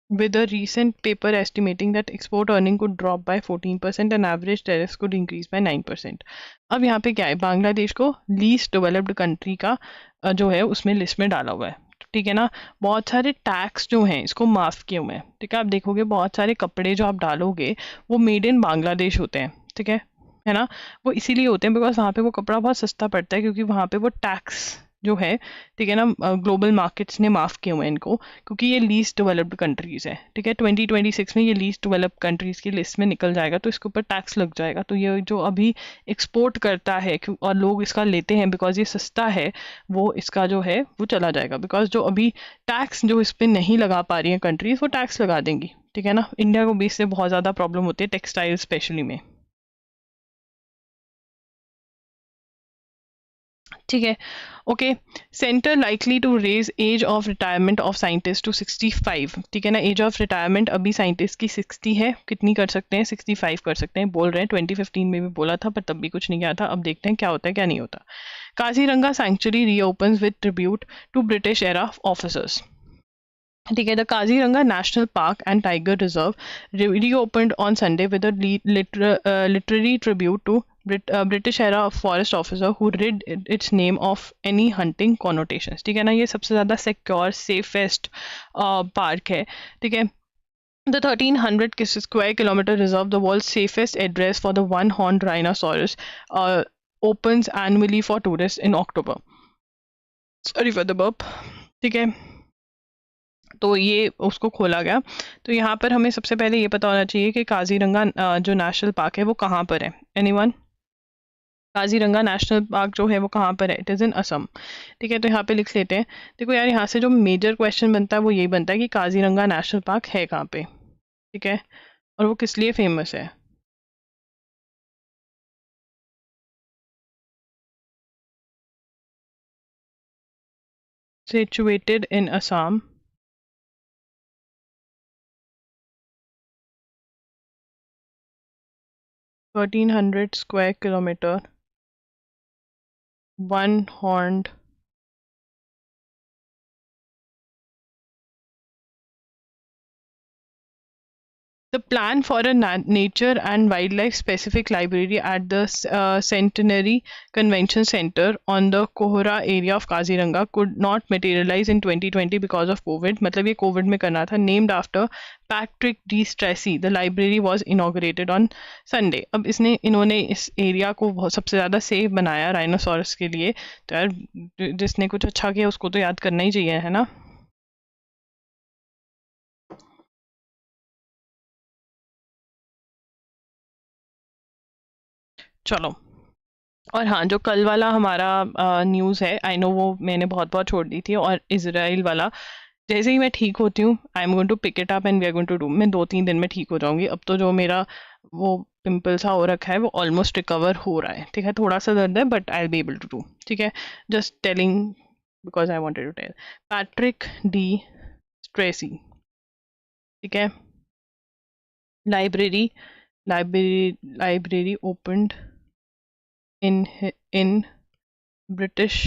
with a recent paper estimating that export earning could drop by 14% and average tariffs could increase by 9%. अब यहाँ पे क्या है, बांग्लादेश को लीस्ट डेवलप्ड कंट्री का जो है उसमें लिस्ट में डाला हुआ है, ठीक है ना। बहुत सारे टैक्स जो हैं इसको माफ़ किए हुए हैं, ठीक है। आप देखोगे बहुत सारे कपड़े जो आप डालोगे वो मेड इन बांग्लादेश होते हैं, ठीक है ना। वो इसीलिए होते हैं बिकॉज वहाँ पे वो कपड़ा बहुत सस्ता पड़ता है, क्योंकि वहाँ पे वो टैक्स जो है, ठीक है ना, ग्लोबल मार्केट्स ने माफ़ किए हुए हैं इनको, क्योंकि ये लीस्ट डेवलप्ड कंट्रीज़ है, ठीक है। 2026 में ये लीस्ट डेवलप्ड कंट्रीज़ की लिस्ट में निकल जाएगा, तो इसके ऊपर टैक्स लग जाएगा। तो ये जो अभी एक्सपोर्ट करता है और लोग इसका लेते हैं बिकॉज ये सस्ता है, वो इसका जो है वो चला जाएगा, बिकॉज जो अभी टैक्स जो इस पर नहीं लगा पा रही हैं कंट्रीज, वो टैक्स लगा देंगी, ठीक है ना। इंडिया को भी इससे बहुत ज़्यादा प्रॉब्लम होती है, टेक्सटाइल स्पेशली में, ठीक है। Okay, centre likely to raise age of retirement of scientist to 65, ठीक है ना। एज ऑफ रिटायरमेंट अभी साइंटिस्ट की 60 है, कितनी कर सकते हैं, 65 कर सकते हैं, बोल रहे हैं। 2015 में भी बोला था पर तब भी कुछ नहीं किया था, अब देखते हैं क्या होता है क्या नहीं होता। Kaziranga sanctuary reopens with tribute to British era officers, ठीक है। The Kaziranga national park and tiger reserve reopened on Sunday with a literary tribute to British era forest officer who rid its name of any hunting connotations, ठीक है ना। ये सबसे ज़्यादा सिक्योर सेफेस्ट पार्क है, ठीक है। The 1300 square kilometer reserve, the world's safest address for the one-horned rhinoceros, opens annually for tourists in October. Sorry for the burp, ठीक है। तो ये उसको खोला गया। तो यहाँ पर हमें सबसे पहले ये पता होना चाहिए कि काजीरंगा जो नेशनल पार्क है वो कहाँ पर है। एनीवन, काजीरंगा नेशनल पार्क जो है वो कहाँ पर है, इट इज़ इन असम, ठीक है। तो यहाँ पे लिख लेते हैं। देखो यार, यहाँ से जो मेजर क्वेश्चन बनता है वो यही बनता है कि काजीरंगा नेशनल पार्क है कहाँ पे, ठीक है, और वो किस लिए फेमस है। Situated in Assam, 1300 square kilometre, one horned the plan for a nature and wildlife specific library at the Centenary Convention Center on the Kohora area of Kaziranga could not materialize in 2020 because of COVID. मतलब ये COVID में करना था. Named after Patrick D. Strachey, the library was inaugurated on Sunday. अब इन्होंने इस एरिया को बहुत सबसे ज़्यादा सेफ बनाया राइनोसॉरस के लिए. तो यार जिसने कुछ अच्छा किया उसको तो याद करना ही चाहिए, है ना। चलो, और हाँ, जो कल वाला हमारा न्यूज़ है, आई नो वो मैंने बहुत बहुत छोड़ दी थी, और इजराइल वाला जैसे ही मैं ठीक होती हूँ, I am going to pick it up and we are going to do. मैं 2-3 दिन में ठीक हो जाऊंगी। अब तो जो मेरा वो पिंपल सा हो रखा है वो ऑलमोस्ट रिकवर हो रहा है, ठीक है। थोड़ा सा दर्द है but I will be able to do, ठीक है। Just telling because I wanted to tell. Patrick D Stracey, ठीक है। Library opened in British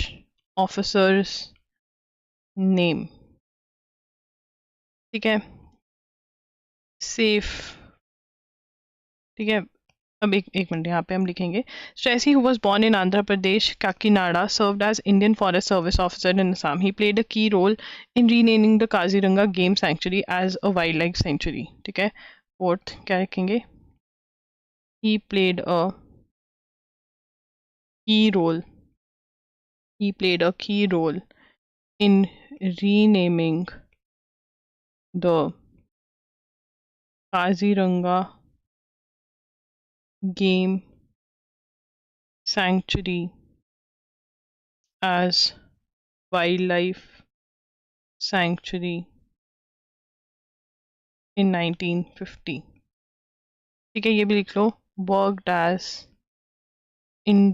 officer's name. ठीक है, सेफ, ठीक है। अब एक मिनट, यहाँ पे हम लिखेंगे Strachey who was born in Andhra Pradesh, Kakinada, served as Indian Forest Service officer in Assam. He played a key role in renaming the Kaziranga Game Sanctuary as a wildlife sanctuary. ठीक है, फोर्थ क्या लिखेंगे? He played a key role. He played a key role in renaming the Kaziranga Game Sanctuary as wildlife sanctuary in 1950. ठीक है, ये भी लिख लो, worked as an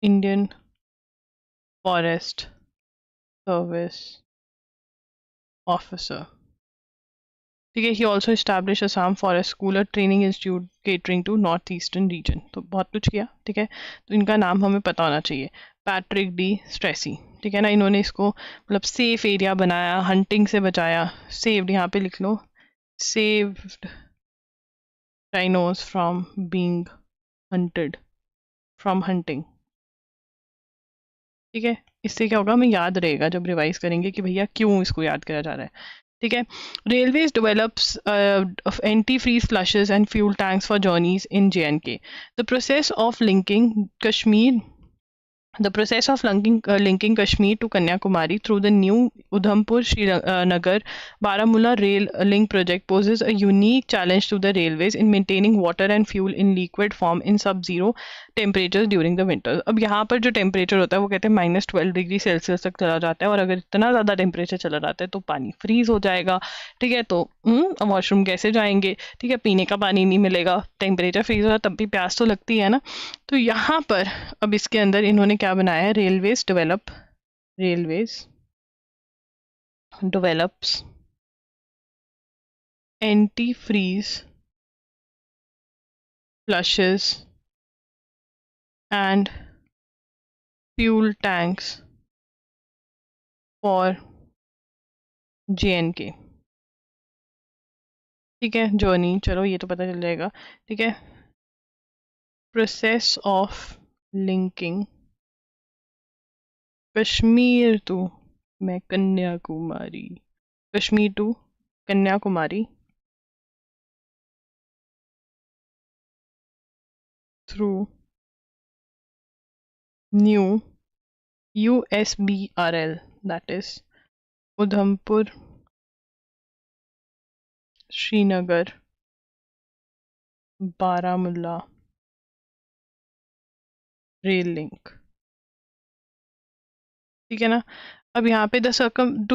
Indian Forest Service officer. ठीक है, he also established Assam Forest School, a training institute catering to North Eastern region. तो बहुत कुछ किया, ठीक है। तो इनका नाम हमें पता होना चाहिए, पैट्रिक डी स्ट्रेसी, ठीक है ना। इन्होंने इसको मतलब सेफ एरिया बनाया, हंटिंग से बचाया, सेव्ड, यहाँ पे लिख लो, saved rhinos from being hunted, from hunting, ठीक है। इससे क्या होगा, हमें याद रहेगा जब रिवाइज करेंगे कि भैया क्यों इसको याद करा जा रहा है, ठीक है। Railways develops anti freeze flushes and fuel tanks for journeys in JNK. The process of linking linking Kashmir to Kanyakumari through the new Udhampur Srinagar Baramulla rail link project poses a unique challenge to the railways in maintaining water and fuel in liquid form in sub-zero temperatures during the winter. अब यहाँ पर जो टेम्परेचर होता है वो कहते हैं -12 डिग्री सेल्सियस तक चला जाता है, और अगर इतना ज़्यादा टेम्परेचर चला जाता है तो पानी फ्रीज हो जाएगा, ठीक है। तो वॉशरूम कैसे जाएंगे, ठीक है, पीने का पानी नहीं मिलेगा, टेम्परेचर फ्रीज हो, तब भी प्यास तो लगती है ना। तो यहाँ पर अब इसके अंदर इन्होंने क्या बनाया है, railways develops anti freeze flushes and fuel tanks for JNK, ठीक है। जर्नी, चलो ये तो पता चल जाएगा, ठीक है। Process of linking Kashmir to Kanyakumari through new USBRL, that is Udhampur Srinagar Baramulla rail link, ठीक है ना। अब यहाँ पे to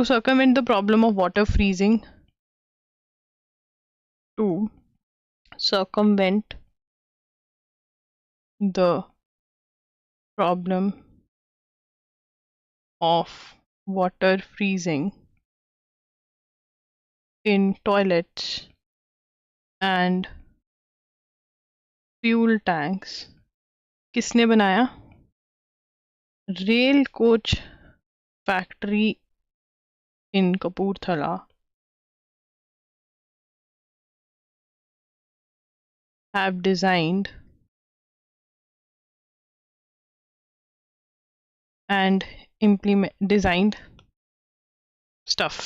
circumvent the problem of water freezing, to circumvent the problem of water freezing in toilets and fuel tanks, किसने बनाया? Rail coach factory in Kapurthala have designed stuff,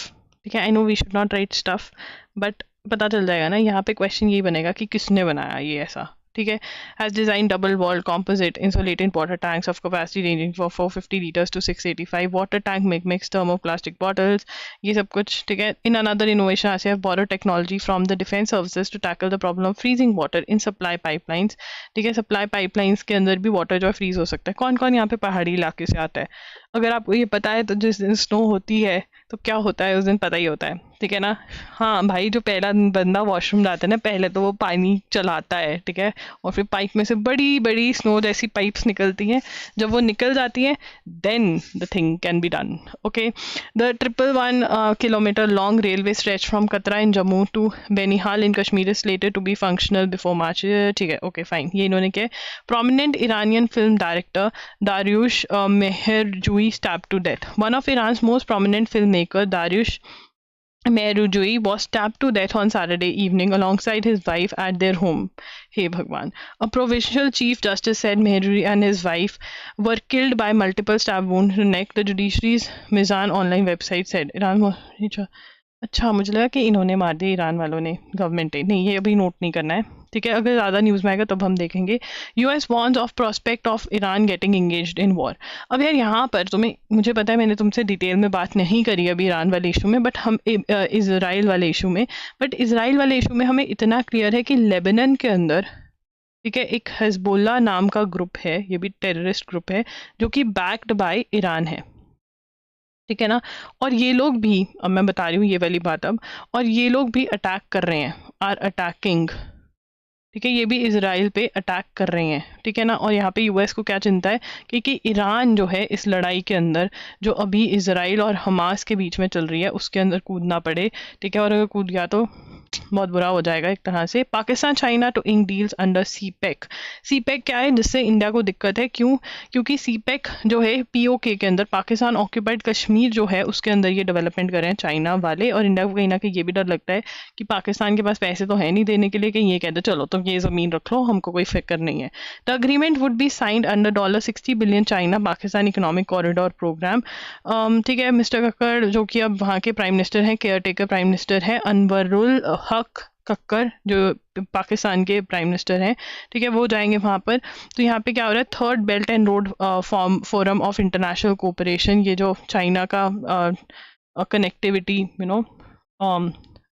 ठीक है। I know we should not write stuff, but पता चल जाएगा ना, यहाँ पे क्वेश्चन यही बनेगा कि किसने बनाया ये ऐसा, ठीक है। has designed double walled composite insulated water tanks of capacity ranging from 450 liters to 685 water tank mixed thermoplastic bottles, ये सब कुछ, ठीक है। in another innovation as have borrowed technology from the defense services to tackle the problem of freezing water in supply pipelines, ठीक है। सप्लाई पाइपलाइंस के अंदर भी वाटर जो है फ्रीज हो सकता है। कौन कौन यहाँ पे पहाड़ी इलाके से आता है? अगर आपको ये पता है तो जिस दिन स्नो होती है तो क्या होता है उस दिन पता ही होता है, ठीक है ना। हाँ भाई, जो पहला बंदा वॉशरूम जाता है ना, पहले तो वो पानी चलाता है, ठीक है, और फिर पाइप में से बड़ी बड़ी स्नो जैसी पाइप्स निकलती हैं। जब वो निकल जाती हैं, then the thing can be done. Okay, the 111 kilometer long railway stretch from Katra in Jammu to Benihal in Kashmir is slated to be functional before March। ठीक है, ओके फाइन, ये इन्होंने क्या, prominent Iranian film director Dariush Meherjui stabbed to death। One of Iran's most prominent filmmaker, Dariush Meherjui, was stabbed to death on Saturday evening alongside his wife at their home। Hey Bhagwan. A provincial chief justice said Meherjui and his wife were killed by multiple stab wounds to the neck, the judiciary's Mizan online website said। Iran, अच्छा मुझे लगा कि इन्होंने मार दिया, ईरान वालों ने, गवर्नमेंट ने, नहीं ये अभी नोट नहीं करना है, ठीक है, अगर ज़्यादा न्यूज़ में आएगा तब हम देखेंगे। US warns of prospect of Iran getting engaged in war. अब यार यहाँ पर तुम्हें, मुझे पता है मैंने तुमसे डिटेल में बात नहीं करी अभी ईरान वाले इशू में, बट हम इसराइल वाले इशू में, बट इसराइल वाले इशू में हमें इतना क्लियर है कि लेबनान के अंदर, ठीक है, एक हिजबुल्लाह नाम का ग्रुप है, ये भी टेररिस्ट ग्रुप है जो कि बैक्ड बाय ईरान है, ठीक है ना। और ये लोग भी, अब मैं बता रही हूँ ये वाली बात अब, और ये लोग भी अटैक कर रहे हैं, आर अटैकिंग, ठीक है, ये भी इजराइल पे अटैक कर रहे हैं, ठीक है ना। और यहाँ पे यूएस को क्या चिंता है कि ईरान जो है इस लड़ाई के अंदर, जो अभी इजराइल और हमास के बीच में चल रही है, उसके अंदर कूदना पड़े, ठीक है, और अगर कूद गया तो बहुत बुरा हो जाएगा एक तरह से। Pakistan China to ink deals under CPEC. CPEC क्या है जिससे इंडिया को दिक्कत है, क्यों, क्योंकि सीपेक जो है पीओके के अंदर, पाकिस्तान ऑक्यूपाइड कश्मीर जो है उसके अंदर ये डेवलपमेंट कर रहे हैं चाइना वाले, और इंडिया को कहीं ना कहीं ये भी डर लगता है कि पाकिस्तान के पास पैसे तो है नहीं देने के लिए, कि ये कहते चलो तुम ये ज़मीन रख लो, हमको कोई फिक्र नहीं है। The agreement would be signed under $60 billion China Pakistan economic corridor program. ठीक है, मिस्टर कक्कड़ जो कि अब वहाँ के प्राइम मिनिस्टर हैं, केयर टेकर प्राइम मिनिस्टर हैं, अनवरुल हक कक्कर जो पाकिस्तान के प्राइम मिनिस्टर हैं, ठीक है, वो जाएंगे वहाँ पर। तो यहाँ पे क्या हो रहा है, third belt and road forum of international cooperation, ये जो चाइना का कनेक्टिविटी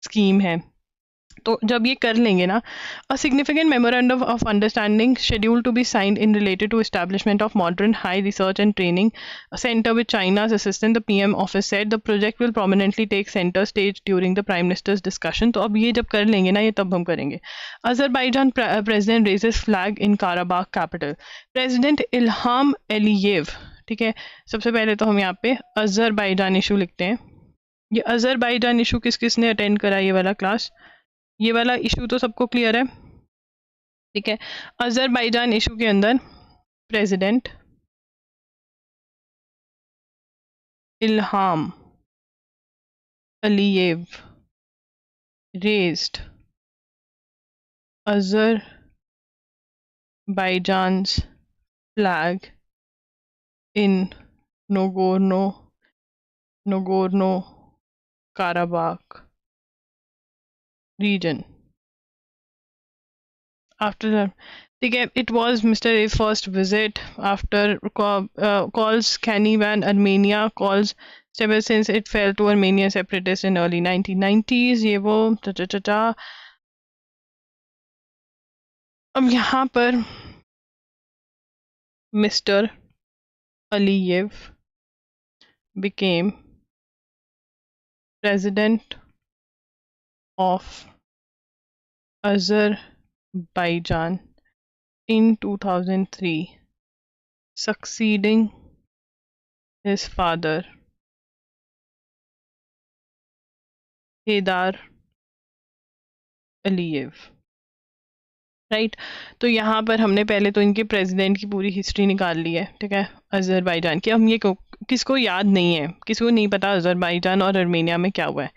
स्कीम है, तो जब ये कर लेंगे ना, a significant memorandum of understanding scheduled to be signed in related to establishment of modern high research and training centre with China's assistant, the PM office said the project will prominently take centre stage during the prime minister's discussion. तो अब ये जब कर लेंगे ना, ये तब हम करेंगे। Azerbaijan president raises flag in Karabakh capital. President Ilham Aliyev, ठीक है, सबसे पहले तो हम यहाँ पे अजरबैजान इशू लिखते हैं। ये अजरबैजान इशू किस किस ने अटेंड करा ये वाला क्लास, ये वाला इशू तो सबको क्लियर है, ठीक है। अजरबैजान इशू के अंदर president Ilham Aliyev raised Azerbaijan's flag in Nagorno-Karabakh region after the, ठीक है, it was Mr. A's first visit after calls Canivan Armenia calls ever since it fell to Armenian separatists in early 1990s। ये वो अब यहाँ पर mister Aliyev became president of Azerbaijan in 2003, succeeding his father Heydar Aliyev। Right, तो यहाँ पर हमने पहले तो इनके प्रेसिडेंट की पूरी हिस्ट्री निकाल ली है, ठीक है, अजरबैजान की। हम ये किसको याद नहीं है, किसको नहीं पता अजरबैजान और अर्मेनिया में क्या हुआ है?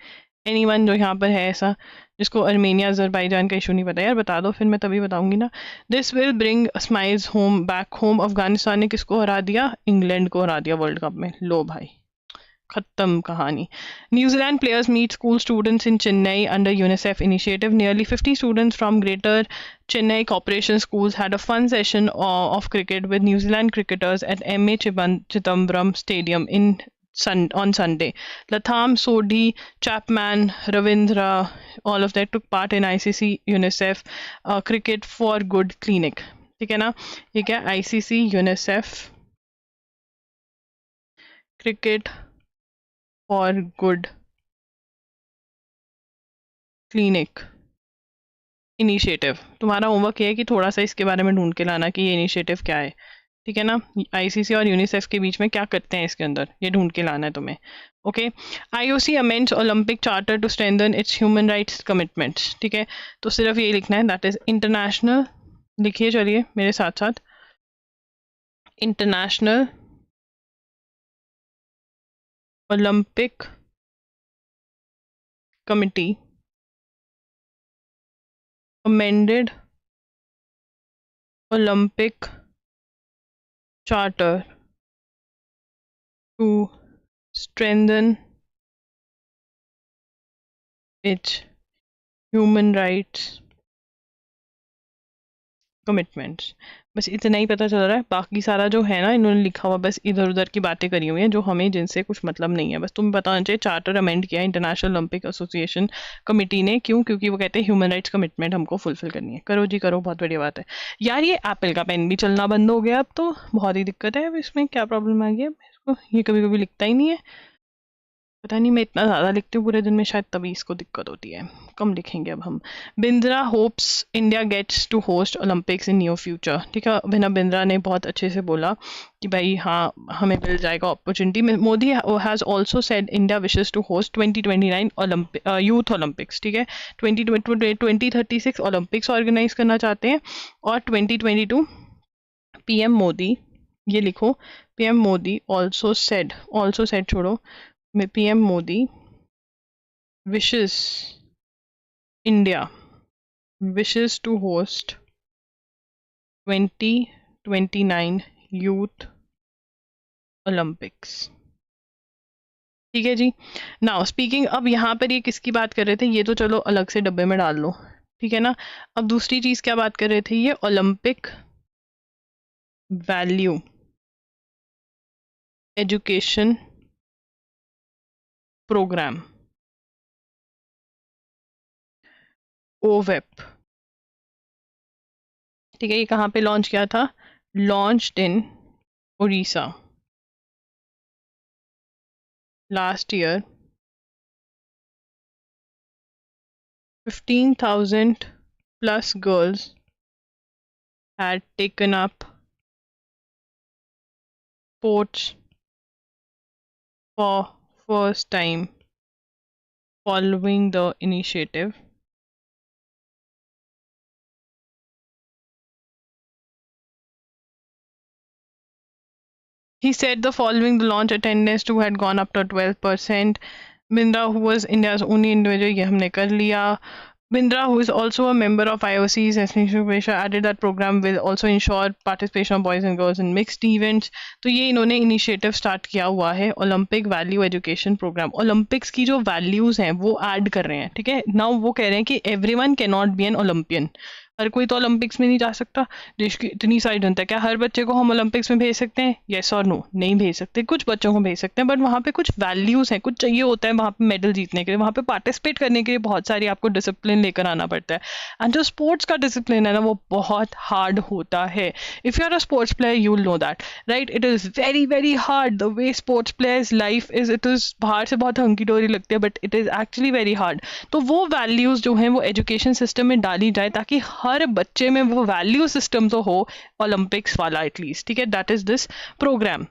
एनीवन जो यहाँ पर है ऐसा जिसको अर्मेनिया अजरबैजान का इशू नहीं पता, यार बता दो, फिर मैं तभी बताऊंगी ना। This will bring smiles home back home. Afghanistan ने किसको हरा दिया? इंग्लैंड को हरा दिया वर्ल्ड कप में। लो भाई, खत्म कहानी। New Zealand players meet school students in Chennai under UNICEF initiative. Nearly 50 students from Greater Chennai Corporation schools had a fun session of cricket with New Zealand cricketers at MA Chidambaram Stadium on Sunday. Latham, Sodhi, Chapman, Ravindra, all of that took part in ICC UNICEF Cricket for Good Clinic. ठीक है ना, ये क्या ICC UNICEF Cricket for Good clinic initiative. तुम्हारा होमवर्क ये है कि थोड़ा सा इसके बारे में ढूंढ के लाना कि ये इनिशिएटिव क्या है, ठीक है ना। आईसीसी और यूनिसेफ के बीच में क्या करते हैं इसके अंदर, ये ढूंढ के लाना है तुम्हें। Okay. IOC amends Olympic charter to strengthen its human rights commitments, ठीक है। तो सिर्फ ये लिखना है, दैट इज इंटरनेशनल, लिखिए चलिए मेरे साथ साथ, international Olympic committee amended Olympic Charter to strengthen its human rights commitments। बस इतना ही पता चल रहा है, बाकी सारा जो है ना इन्होंने लिखा हुआ बस इधर उधर की बातें करी हुई हैं जो हमें जिनसे कुछ मतलब नहीं है। बस तुम्हें पता होना चाहिए चार्टर अमेंड किया इंटरनेशनल ओलंपिक एसोसिएशन कमेटी ने, क्यों? क्योंकि वो कहते हैं ह्यूमन राइट्स कमिटमेंट हमको फुलफिल करनी है। करो जी करो, बहुत बढ़िया बात है यार। ये एप्पल का पेन भी चलना बंद हो गया अब तो, बहुत ही दिक्कत है। अब इसमें क्या प्रॉब्लम आ गई, अब इसको ये कभी कभी लिखता ही नहीं है, पता नहीं, मैं इतना ज़्यादा लिखती हूँ पूरे दिन में, शायद तभी इसको दिक्कत होती है। कम लिखेंगे अब हम। Bindra hopes India gets to host Olympics in near future, ठीक है। अभिनव बिंद्रा ने बहुत अच्छे से बोला कि भाई हाँ हमें मिल जाएगा opportunity. Modi has also said India wishes to host 2029 Olympic youth Olympics, ठीक है। 2036 ओलंपिक्स ऑर्गेनाइज करना चाहते हैं, और 2022 पीएम मोदी, ये लिखो, पीएम मोदी ऑल्सो सेड छोड़ो, PM Modi wishes to host 2029 Youth Olympics, ठीक है जी। नाउ स्पीकिंग, अब यहाँ पर ये किसकी बात कर रहे थे, ये तो चलो अलग से डब्बे में डाल लो, ठीक है ना। अब दूसरी चीज क्या बात कर रहे थे, ये ओलंपिक वैल्यू एजुकेशन प्रोग्राम, ओवेप, ठीक है। ये कहाँ पे लॉन्च किया था, launched in Orissa last year. 15,000 plus girls had taken up sports for first time following the initiative. He said the following: the launch attendance too had gone up to 12%. Bindra, who was India's only individual, ये हमने कर लिया। Bindra, who is also a member of IOC's Asia, added that program will also ensure participation of boys and girls in mixed events. तो ये इन्होंने इनिशिएटिव स्टार्ट किया हुआ है, Olympic value education program. Olympics की जो वैल्यूज हैं वो ऐड कर रहे हैं, ठीक है। नाउ वो कह रहे हैं कि everyone can not be an Olympian, हर कोई तो ओलंपिक्स में नहीं जा सकता। देश की इतनी सारी जनता, क्या हर बच्चे को हम ओलंपिक्स में भेज सकते हैं? येस और नो, नहीं भेज सकते। कुछ बच्चों को भेज सकते हैं, बट वहाँ पे कुछ वैल्यूज हैं, कुछ चाहिए होता है वहाँ पे मेडल जीतने के लिए, वहाँ पे पार्टिसिपेट करने के लिए बहुत सारी आपको डिसिप्लिन लेकर आना पड़ता है। एंड जो स्पोर्ट्स का डिसिप्लिन है ना वो बहुत हार्ड होता है। If you are a sports player you will know that, right. It is very very hard the way sports players life is. It is बाहर से बहुत हंकी डोरी लगती है, but it is actually very hard. तो वो वैल्यूज जो हैं वो एजुकेशन सिस्टम में डाली जाए, ताकि हर बच्चे में वो वैल्यू सिस्टम तो हो ओलंपिक्स वाला एटलीस्ट, ठीक है। That is this program.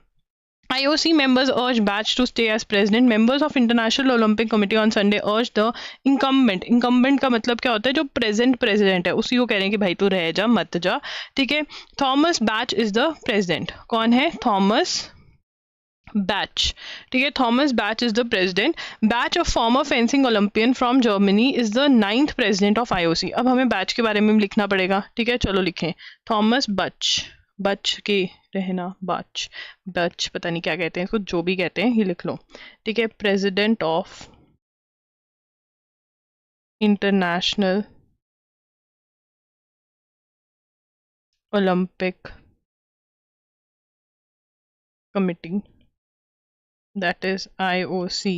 IOC members urged Bach to stay as president. Members of International Olympic Committee on Sunday urged the incumbent. Incumbent का मतलब क्या होता है, जो प्रेजेंट प्रेसिडेंट है उसी को कह रहे हैं कि भाई तू रह जा मत जा, ठीक है। Thomas batch is the president. कौन है? थॉमस बैच, ठीक है। Thomas batch is the president. Batch, a former fencing Olympian from Germany, is the 9th president of IOC। अब हमें बैच के बारे में लिखना पड़ेगा, ठीक है। चलो लिखें, थॉमस बच, बच के रहना, बच, बच पता नहीं क्या कहते हैं इसको, जो भी कहते हैं ये लिख लो, ठीक है। President of international Olympic committee, that is IOC,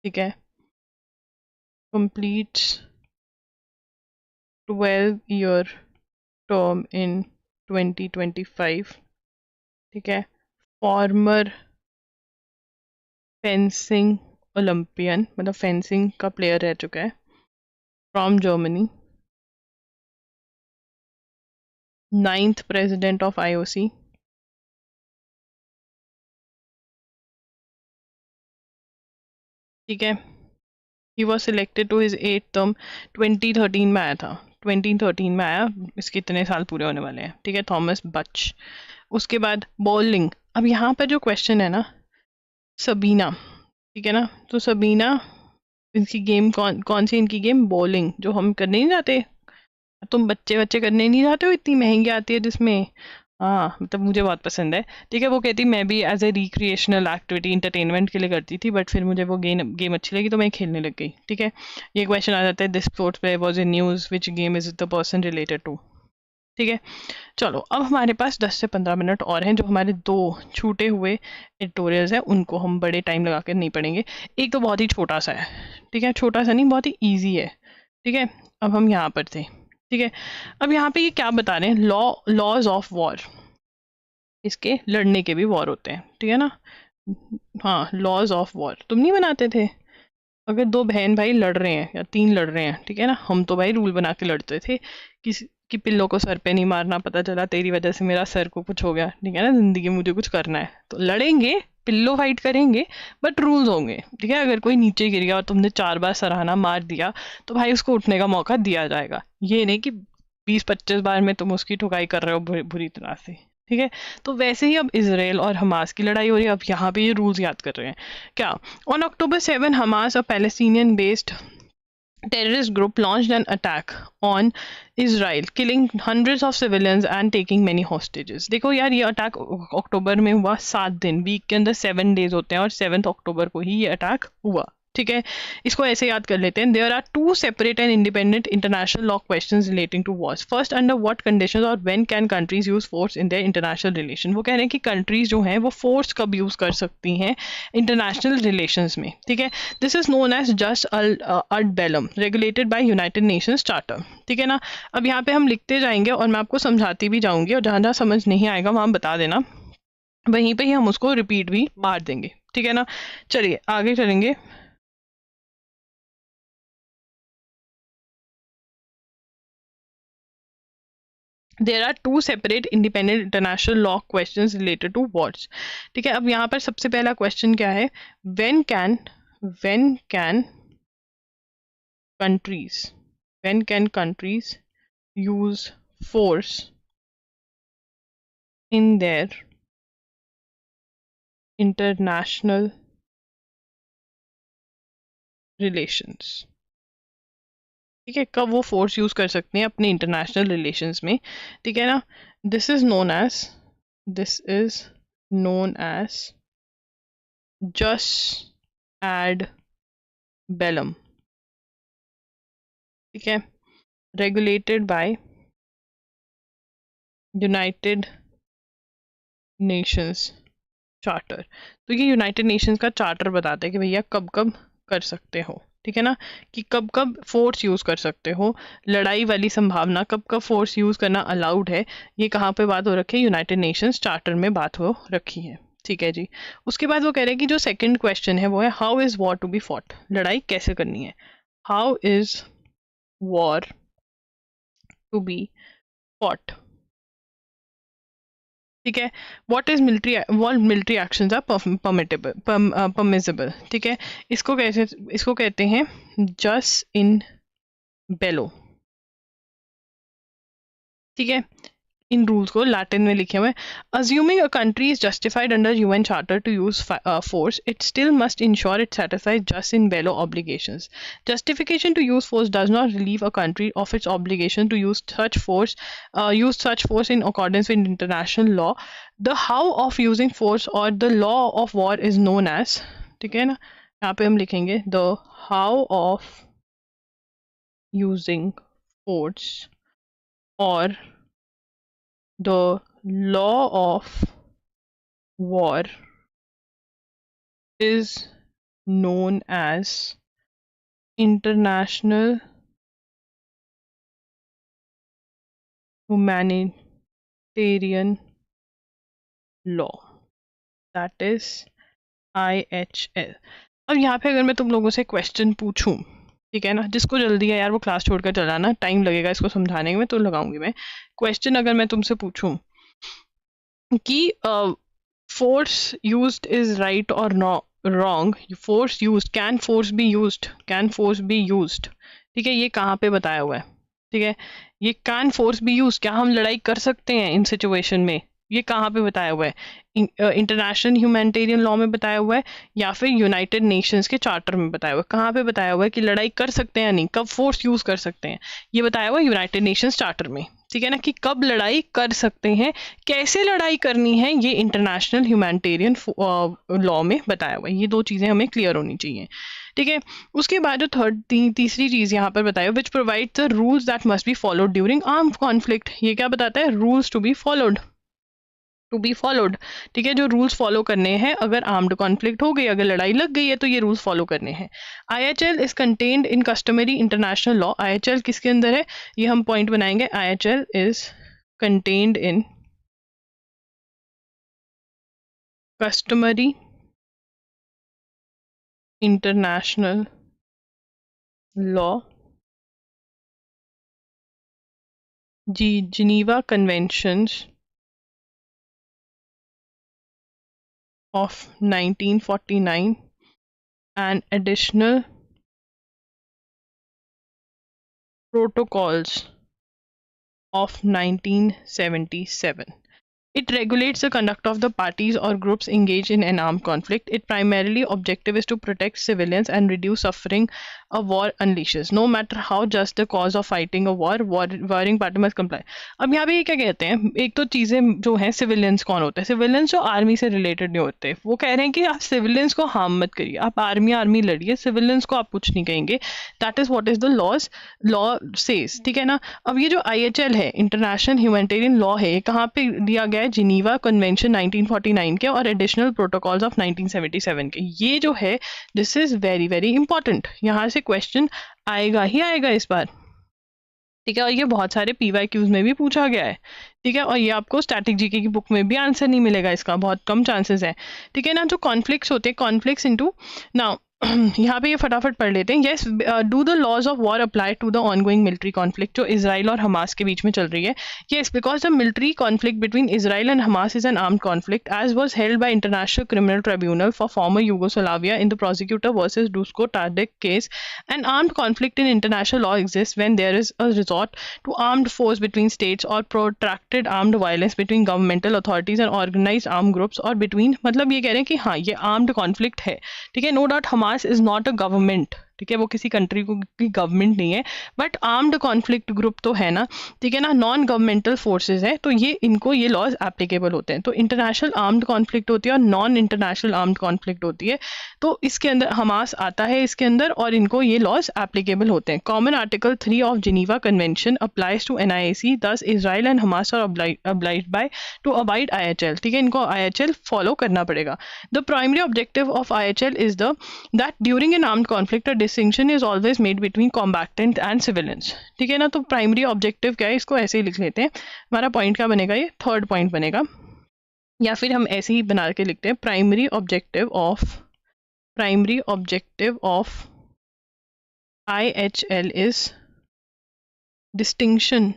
ठीक है। completes 12-year term in 2025, ठीक है। फॉर्मर फेंसिंग ओलंपियन, मतलब फेंसिंग का प्लेयर रह चुका है, from Germany, 9th president of IOC, ठीक है। He was selected to his 8th term, 2013 में आया था, 2013 में आया, इसके इतने साल पूरे होने वाले हैं, ठीक है। थॉमस बच। उसके बाद बॉलिंग, अब यहाँ पर जो क्वेश्चन है ना, सबीना, ठीक है ना, तो सबीना, इनकी गेम कौन सी इनकी गेम, बॉलिंग, जो हम करने नहीं जाते, तुम बच्चे बच्चे करने नहीं जाते हो, इतनी महंगी आती है जिसमें, हाँ मतलब मुझे बहुत पसंद है, ठीक है। वो कहती मैं भी as a recreational activity entertainment के लिए करती थी, बट फिर मुझे वो गेम अच्छी लगी तो मैं खेलने लग गई, ठीक है। ये क्वेश्चन आ जाता है, this sports player was in news, which game is the person related to, ठीक है। चलो अब हमारे पास 10 से 15 मिनट और हैं, जो हमारे दो छूटे हुए एडिटोरियल्स हैं उनको हम बड़े टाइम लगा कर नहीं पढ़ेंगे। एक तो बहुत ही छोटा सा है, ठीक है, छोटा सा नहीं, बहुत ही ईजी है, ठीक है। अब हम यहाँ पर थे, ठीक है। अब यहाँ पे ये क्या बता रहे हैं, लॉज ऑफ वॉर, इसके लड़ने के भी वॉर होते हैं, ठीक है ना। हाँ, लॉज ऑफ वॉर तुम नहीं बनाते थे, अगर दो बहन भाई लड़ रहे हैं या तीन लड़ रहे हैं, ठीक है ना, हम तो भाई रूल बना के लड़ते थे कि पिल्लों को सर पे नहीं मारना, पता चला तेरी वजह से मेरा सर को कुछ हो गया, ठीक है ना, जिंदगी में मुझे कुछ करना है तो लड़ेंगे, पिल्लो फाइट करेंगे, बट रूल्स होंगे, ठीक है। अगर कोई नीचे गिर गया और तुमने 4 बार सराहना मार दिया तो भाई उसको उठने का मौका दिया जाएगा, ये नहीं कि 20-25 बार में तुम उसकी ठुकाई कर रहे हो बुरी तरह से, ठीक है। तो वैसे ही अब इसराइल और हमास की लड़ाई हो रही है, अब यहाँ पे ये रूल्स याद कर रहे हैं क्या। On October 7, Hamas, a Palestinian-based terrorist group, launched an attack on Israel, killing hundreds of civilians and taking many hostages. देखो यार, ये अटैक अक्टूबर में हुआ, 7 दिन, वीक के अंदर 7 डेज होते हैं और 7 अक्टूबर को ही ये अटैक हुआ, ठीक है। इसको ऐसे याद कर लेते हैं, there are 2 separate and independent international law questions relating to wars. First, under what conditions or when can countries use force in their international relation. वो कह रहे हैं कि कंट्रीज जो हैं वो फोर्स कब यूज कर सकती हैं इंटरनेशनल रिलेशंस में, ठीक है। This is known as jus ad bellum, regulated by United Nations charter, ठीक है ना। अब यहाँ पे हम लिखते जाएंगे और मैं आपको समझाती भी जाऊंगी, और जहाँ जहाँ समझ नहीं आएगा वहाँ बता देना, वहीं पे ही हम उसको रिपीट भी मार देंगे, ठीक है ना। चलिए आगे चलेंगे। There are 2 separate independent international law questions related to wars, ठीक है। अब यहाँ पर सबसे पहला क्वेश्चन क्या है, when can countries use force in their international relations, ठीक है, कब वो फोर्स यूज कर सकते हैं अपने इंटरनेशनल रिलेशंस में, ठीक है ना। This is known as jus ad bellum, ठीक है, regulated by United Nations charter. तो ये यूनाइटेड नेशंस का चार्टर बताता है कि भैया कब कब कर सकते हो, ठीक है ना, कि कब कब फोर्स यूज कर सकते हो, लड़ाई वाली संभावना, कब कब फोर्स यूज करना अलाउड है, ये कहाँ पे बात हो रखी है, यूनाइटेड नेशंस चार्टर में बात हो रखी है, ठीक है जी। उसके बाद वो कह रहे हैं कि जो सेकंड क्वेश्चन है वो है, how is war to be fought, लड़ाई कैसे करनी है, how is war to be fought, ठीक है। What military actions are permissible, ठीक है। इसको कहते हैं जस इन बेलो, ठीक है। इन रूल्स को लैटिन में लिखे हुए, assuming a country is justified under UN charter to use force, it still must ensure it satisfies just in bello obligations. Justification to use force does not relieve a country of its obligation to use such force in accordance with international law. The how of using force or the law of war is known as, ठीक है ना, यहाँ पे हम लिखेंगे the how of using force or the law of war is known as international humanitarian law, that is IHL. अब यहाँ पे अगर मैं तुम लोगों से क्वेश्चन पूछूं ठीक है ना, जिसको जल्दी है यार वो क्लास छोड़कर चला ना, टाइम लगेगा इसको समझाने में, तो लगाऊंगी मैं क्वेश्चन। अगर मैं तुमसे पूछूं कि फोर्स यूज्ड इज राइट और wrong, force used, can force be used, can force be used, ठीक है, ये कहाँ पे बताया हुआ है? ठीक है, ये कैन फोर्स बी यूज, क्या हम लड़ाई कर सकते हैं इन सिचुएशन में, ये कहाँ पे बताया हुआ है? इंटरनेशनल ह्यूमैनिटेरियन लॉ में बताया हुआ है या फिर यूनाइटेड नेशंस के चार्टर में बताया हुआ है? कहाँ पे बताया हुआ है कि लड़ाई कर सकते हैं या नहीं, कब फोर्स यूज कर सकते हैं? ये बताया हुआ है यूनाइटेड नेशंस चार्टर में, ठीक है ना, कि कब लड़ाई कर सकते हैं, कैसे लड़ाई करनी है, ये इंटरनेशनल ह्यूमैनिटेरियन लॉ में बताया हुआ है। ये दो चीजें हमें क्लियर होनी चाहिए, ठीक है। उसके बाद जो तीसरी चीज यहाँ पर बताया, which provide the rules that must be followed during armed conflict, ये क्या बताता है? Rules to be followed, to be followed, ठीक है, जो रूल्स फॉलो करने हैं अगर आर्म्ड कॉन्फ्लिक्ट हो गई, अगर लड़ाई लग गई है तो ये रूल्स फॉलो करने हैं। IHL is contained in customary international law, IHL किसके अंदर है, ये हम पॉइंट बनाएंगे, IHL is contained in customary international law, Geneva Conventions of 1949 and additional protocols of 1977. It regulates the conduct of the parties or groups engaged in an armed conflict. Its primarily objective is to protect civilians and reduce suffering a war unleashes. No matter how just the cause of fighting a warring party must comply. अब यहाँ पे ये क्या कहते हैं, एक तो चीज़ें जो हैं, सिविलियंस कौन होते हैं? सिविलियंस जो आर्मी से रिलेटेड नहीं होते, वो कह रहे हैं कि आप सिविलियंस को हार्म मत करिए, आप आर्मी लड़िए, सिविलियंस को आप कुछ नहीं कहेंगे। That is what is the law says, ठीक है ना। अब ये जो IHL है, इंटरनेशनल ह्यूमैनिटेरियन लॉ है, ये कहाँ पे दिया गया है? जिनीवा कन्वेंशन 1949 के और एडिशनल प्रोटोकॉल्स ऑफ 1977 के। ये जो है, this is very very important, यहाँ से क्वेश्चन आएगा ही आएगा इस बार, ठीक है। और ये बहुत सारे PYQs में भी पूछा गया है, ठीक है, और ये आपको स्टैटिक जीके की बुक में भी आंसर नहीं मिलेगा, इसका बहुत कम चांसेस है, ठीक है ना। जो कॉन्फ्लिक्ट्स होते हैं, कॉन्फ्लिक्ट्स इनटू, नाउ यहाँ पे ये फटाफट पढ़ लेते हैं। Yes, do the laws of war apply to the ongoing military conflict, जो इसराइल और हमास के बीच में चल रही है? Yes, because the military conflict between Israel and Hamas is an armed conflict as was held by international criminal tribunal for former Yugoslavia in the prosecutor versus Dusko Tadic case. An armed conflict in international law exists when there is a resort to armed force between states or protracted armed violence between governmental authorities and organized armed groups or between, मतलब ये कह रहे हैं कि हाँ, ये armed conflict है, ठीक है। No doubt Hamas is not a government, ठीक है, वो किसी कंट्री को की गवर्नमेंट नहीं है, बट आर्म्ड कॉन्फ्लिक्ट ग्रुप तो है ना, ठीक है ना, नॉन गवर्नमेंटल फोर्सेज है, तो ये इनको ये लॉज एप्लीकेबल होते हैं। तो इंटरनेशनल आर्म्ड कॉन्फ्लिक्ट होती है और नॉन इंटरनेशनल आर्म्ड कॉन्फ्लिक्ट होती है, तो इसके अंदर हमास आता है इसके अंदर, और इनको ये लॉज एप्लीकेबल होते हैं। Common article 3 of Geneva convention applies to NIAC, thus Israel and Hamas are obliged by to abide IHL, ठीक है, इनको IHL फॉलो करना पड़ेगा। The primary objective of IHL is the that during an armed conflict a distinction is always made between combatant and civilians, ठीक है ना। तो प्राइमरी ऑब्जेक्टिव क्या है, इसको ऐसे ही लिख लेते हैं, हमारा पॉइंट क्या बनेगा, ये थर्ड पॉइंट बनेगा, या फिर हम ऐसे ही बना के लिखते हैं, primary objective of IHL is distinction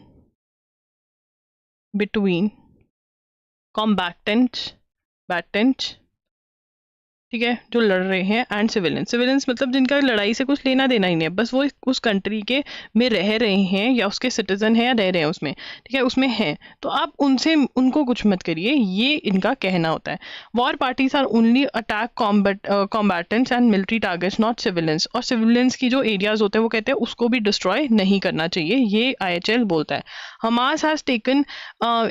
between combatants, ठीक है, जो लड़ रहे हैं, एंड सिविलियंस मतलब जिनका लड़ाई से कुछ लेना देना ही नहीं है, बस वो उस कंट्री के में रह रहे हैं या उसके सिटीजन हैं या रह रहे हैं उसमें, ठीक है, उसमें हैं, तो आप उनको कुछ मत करिए, ये इनका कहना होता है। War parties are only attack combatants and military targets, not civilians, और सिविलियंस की जो एरियाज होते हैं वो कहते हैं उसको भी डिस्ट्रॉय नहीं करना चाहिए, ये IHL बोलता है। Hamas has taken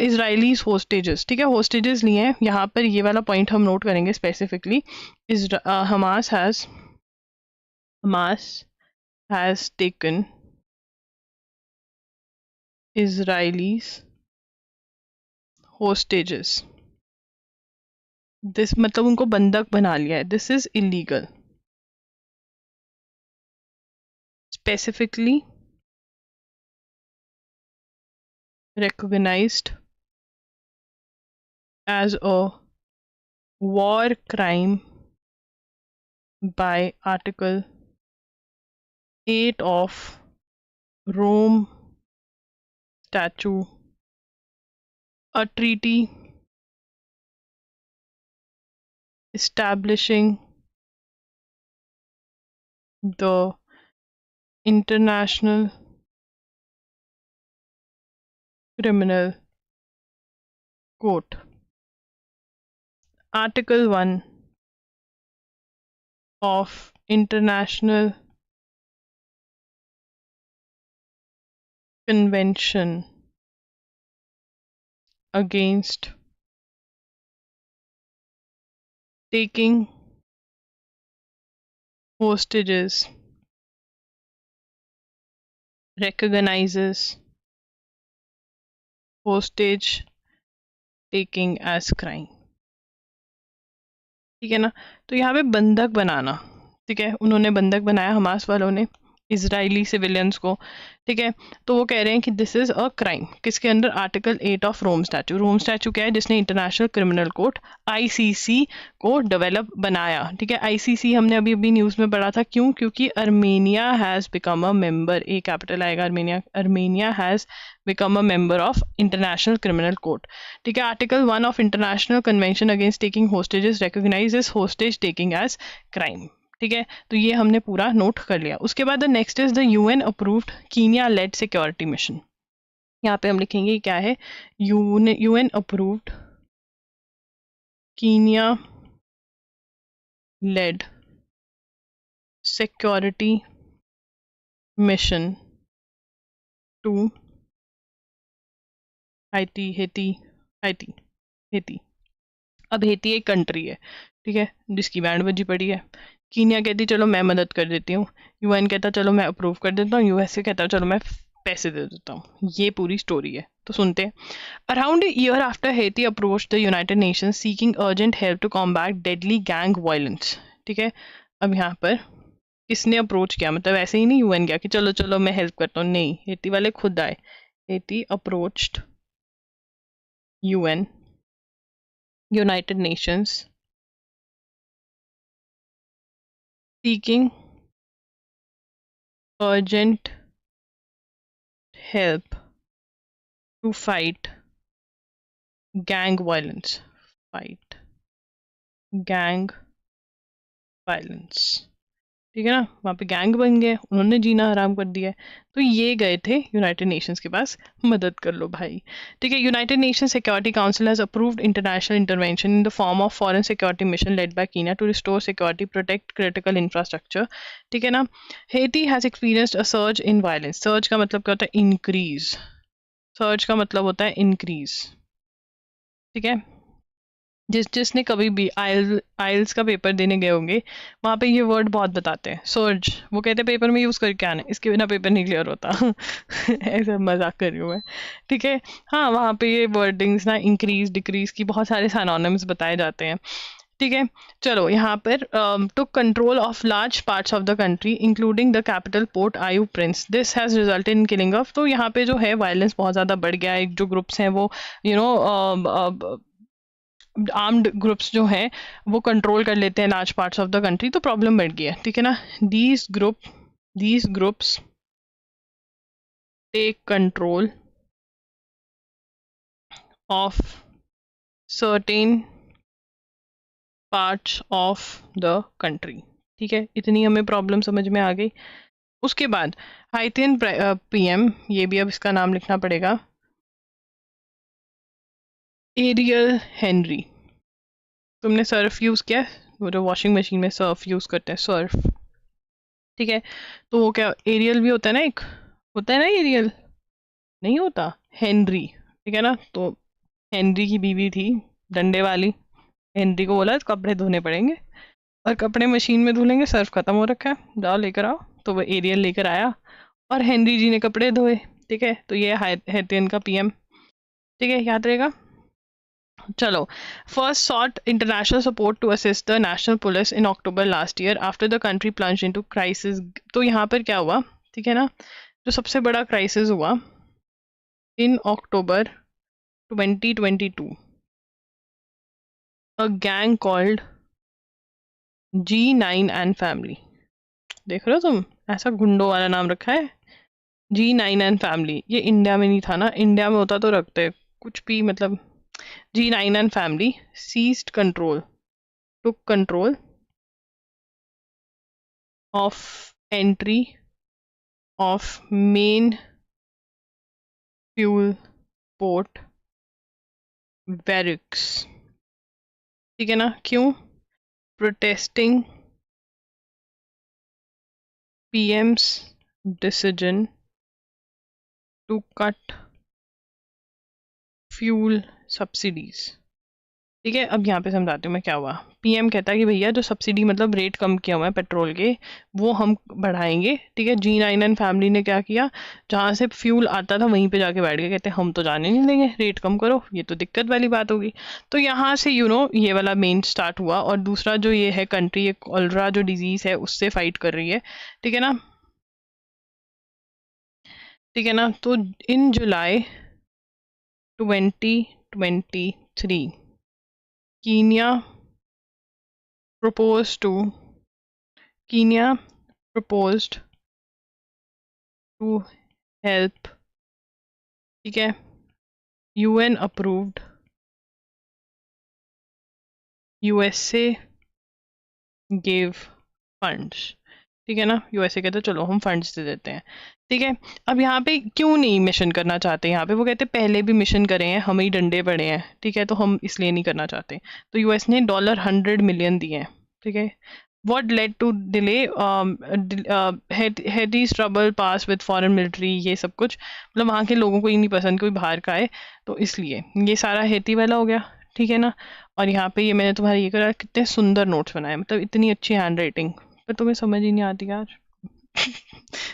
Israelis hostages, ठीक है, होस्टेजेस लिए हैं, यहाँ पर ये वाला पॉइंट हम नोट करेंगे specifically. Hamas has taken Israelis hostages. This मतलब उनको बंधक बना लिया है, this is illegal. Specifically recognized as a war crime by Article 8 of Rome Statute, a treaty establishing the International Criminal Court. Article 1 of International Convention against taking hostages recognizes hostage taking as crime. ठीक है ना, तो यहाँ पे बंधक बनाना, ठीक है, उन्होंने बंधक बनाया हमास वालों ने इजरायली सिविलियंस को, ठीक है, तो वो कह रहे हैं कि दिस इज अ क्राइम, किसके under, article 8 of Rome statute. Rome statute क्या है, जिसने इंटरनेशनल क्रिमिनल कोर्ट आईसीसी को डेवलप बनाया, ठीक है। आईसीसी हमने अभी अभी न्यूज़ में पढ़ा था, क्यों, क्योंकि Armenia has become a member, a capital आएगा Armenia, Armenia has become a member of international criminal court, ठीक है। Article 1 of international convention against taking hostages recognises hostage taking as crime, ठीक है, तो ये हमने पूरा नोट कर लिया। उसके बाद the next is the UN approved Kenya led security mission. यहाँ पे हम लिखेंगे क्या है, UN approved Kenya led security mission to Haiti. अब हेती एक कंट्री है, ठीक है, जिसकी बैंड बजी पड़ी है। कीनिया कहती चलो मैं मदद कर देती हूँ, यूएन कहता चलो मैं अप्रूव कर देता हूँ, यूएसए कहता चलो मैं पैसे दे देता हूँ। ये पूरी स्टोरी है, तो सुनते हैं। Around a year after Haiti approach the United Nations seeking urgent help to combat deadly gang violence, ठीक है। अब यहाँ पर किसने अप्रोच किया, मतलब ऐसे ही नहीं यूएन गया कि चलो चलो मैं हेल्प करता हूँ, नहीं, हेती वाले खुद आए। Haiti approached UN, United Nations, seeking urgent help to fight gang violence, fight gang violence, ठीक है ना। वहाँ पे गैंग बन गए, उन्होंने जीना हराम कर दिया है, तो ये गए थे यूनाइटेड नेशंस के पास, मदद कर लो भाई, ठीक है। United Nation security council has approved international intervention in the form of foreign security mission led by Kenya to restore security, protect critical infrastructure, ठीक है ना। Haiti has experienced a surge in violence, surge का मतलब क्या होता है, इंक्रीज, सर्ज का मतलब होता है इंक्रीज, ठीक है। जिसने कभी भी आइल्स का पेपर देने गए होंगे, वहाँ पे ये वर्ड बहुत बताते हैं, सर्ज, वो कहते हैं पेपर में यूज़ करके आना, इसके बिना पेपर नहीं क्लियर होता ऐसा मजाक कर रही हूँ मैं, ठीक है। हाँ, वहाँ पे ये वर्डिंग्स ना, इंक्रीज डिक्रीज की बहुत सारे सिनोनिम्स बताए जाते हैं, ठीक है। चलो यहाँ पर to control of large parts of the country including the capital Port au Prince, this has resulted in killing of, तो यहाँ पे जो है वायलेंस बहुत ज़्यादा बढ़ गया है, जो ग्रुप्स हैं वो आर्म्ड ग्रुप्स जो हैं वो कंट्रोल कर लेते हैं large parts of the country, तो प्रॉब्लम बढ़ गई है, ठीक है ना। These groups take control of certain parts of the country, ठीक है, इतनी हमें प्रॉब्लम समझ में आ गई। उसके बाद हाइथियन पीएम, ये भी अब इसका नाम लिखना पड़ेगा, एरियल हेनरी। तुमने सर्फ यूज़ किया, वो जो वॉशिंग मशीन में सर्फ यूज़ करते हैं, सर्फ, ठीक है, तो वो क्या, एरियल भी होता है ना, एक होता है ना एरियल, नहीं होता, हेनरी, ठीक है ना। तो हेनरी की बीवी थी डंडे वाली, हेनरी को बोला कपड़े धोने पड़ेंगे, और कपड़े मशीन में धुलेंगे, सर्फ खत्म हो रखा है, जाओ लेकर आओ, तो वो एरियल लेकर आया और हेनरी जी ने कपड़े धोए, ठीक है। तो ये हैतियन का पीएम, ठीक है, याद रहेगा। चलो, first sought international support to assist the national police in October last year after the country plunged into crisis, तो यहाँ पर क्या हुआ, ठीक है ना, जो सबसे बड़ा क्राइसिस हुआ इन अक्टूबर 2022, a gang called G9 and family, देख रहे हो तुम, ऐसा गुंडों वाला नाम रखा है G9N फैमिली। ये इंडिया में नहीं था ना, इंडिया में होता तो रखते कुछ भी, मतलब G9N family seized control, took control of entry of main fuel port barracks. ठीक है ना, क्यों? Protesting PM's decision to cut fuel subsidies। ठीक है, अब यहाँ पे समझाती हूँ मैं क्या हुआ। पीएम कहता है कि भैया जो सब्सिडी मतलब रेट कम किया हुआ है पेट्रोल के, वो हम बढ़ाएंगे। ठीक है, G9N फैमिली ने क्या किया, जहाँ से फ्यूल आता था वहीं पे जाके बैठ गए, कहते हम तो जाने नहीं देंगे, रेट कम करो। ये तो दिक्कत वाली बात होगी। तो यहाँ से ये वाला मेन स्टार्ट हुआ। और दूसरा जो ये है कंट्री, ये कॉलरा जो डिजीज है उससे फाइट कर रही है। ठीक है ना, ठीक है ना। तो इन जुलाई 2023 Kenya proposed to help। ठीक है, UN approved, USA gave funds। ठीक है ना, यूएसए कहते चलो हम फंड्स दे देते हैं। ठीक है, अब यहाँ पे क्यों नहीं मिशन करना चाहते, यहाँ पे वो कहते पहले भी मिशन करे हैं, हमें ही डंडे पड़े हैं। ठीक है, तो हम इसलिए नहीं करना चाहते। तो यूएस ने $100 मिलियन दिए हैं। ठीक है, what led to delay, Haiti's trouble pass with foreign military, ये सब कुछ मतलब वहाँ के लोगों को ही नहीं पसंद कोई बाहर का है, तो इसलिए ये सारा हैती वाला हो गया। ठीक है ना, और यहाँ पे ये मैंने तुम्हारा ये करा, कितने सुंदर नोट्स बनाए, मतलब इतनी अच्छी हैंड राइटिंग, पर तुम्हें समझ ही नहीं आती यार।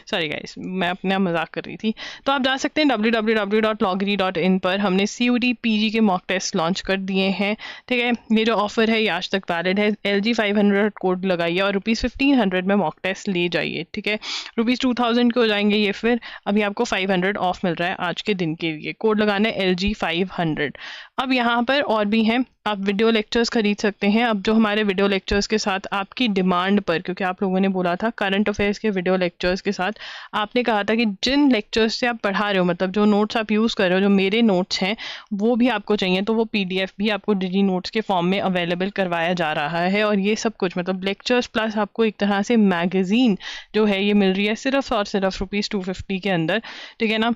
सॉरी गाइस, मैं अपने आप मजाक कर रही थी। तो आप जा सकते हैं www.logri.in पर। हमने CUET PG के मॉक टेस्ट लॉन्च कर दिए हैं। ठीक है, ये जो ऑफर है ये आज तक वैलिड है। LG 500 कोड लगाइए और ₹1500 में मॉक टेस्ट ले जाइए। ठीक है, ₹2000 के हो जाएंगे ये, फिर अभी आपको 500 ऑफ मिल रहा है आज के दिन के लिए। कोड लगाना है LG 500। अब यहाँ पर और भी हैं, आप वीडियो लेक्चर्स खरीद सकते हैं। अब जो हमारे वीडियो लेक्चर्स के साथ आपकी डिमांड पर, क्योंकि आप लोगों ने बोला था करंट अफेयर्स के वीडियो लेक्चर्स के साथ, आपने कहा था कि जिन लेक्चर्स से आप पढ़ा रहे हो, मतलब जो नोट्स आप यूज़ कर रहे हो, जो मेरे नोट्स हैं वो भी आपको चाहिए, तो वो PDF भी आपको डिजी नोट्स के फॉर्म में अवेलेबल करवाया जा रहा है। और ये सब कुछ मतलब लेक्चर्स प्लस आपको एक तरह से मैगजीन जो है ये मिल रही है सिर्फ और सिर्फ ₹250 के अंदर। ठीक है ना,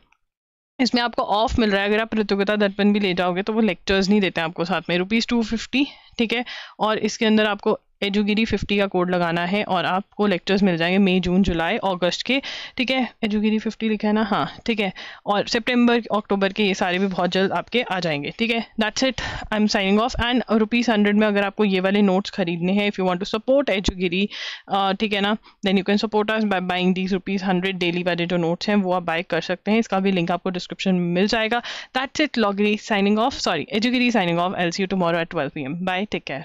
इसमें आपको ऑफ मिल रहा है। अगर आप प्रतियोगिता दर्पण भी ले जाओगे तो वो लेक्चर्स नहीं देते हैं आपको साथ में, ₹250। ठीक है, और इसके अंदर आपको एजुगिरी 50 का कोड लगाना है और आपको लेक्चर्स मिल जाएंगे मई, जून, जुलाई, अगस्त के। ठीक है, एजुगिरी 50 लिखा है ना, हाँ ठीक है। और सितंबर, अक्टूबर के ये सारे भी बहुत जल्द आपके आ जाएंगे। ठीक है, that's it, I am signing off. And ₹100 में अगर आपको ये वाले नोट्स खरीदने हैं, if you want to support एजुगिरी, ठीक है ना, then you can support us by buying these ₹100 daily वाले जो नोट्स हैं वो आप बाय कर सकते हैं। इसका भी लिंक आपको डिस्क्रिप्शन में मिल जाएगा। दैट्स इट, लॉगरी साइनिंग ऑफ, सॉरी एजुगिरी signing off. I'll see you tomorrow at 12 PM. Bye, take care.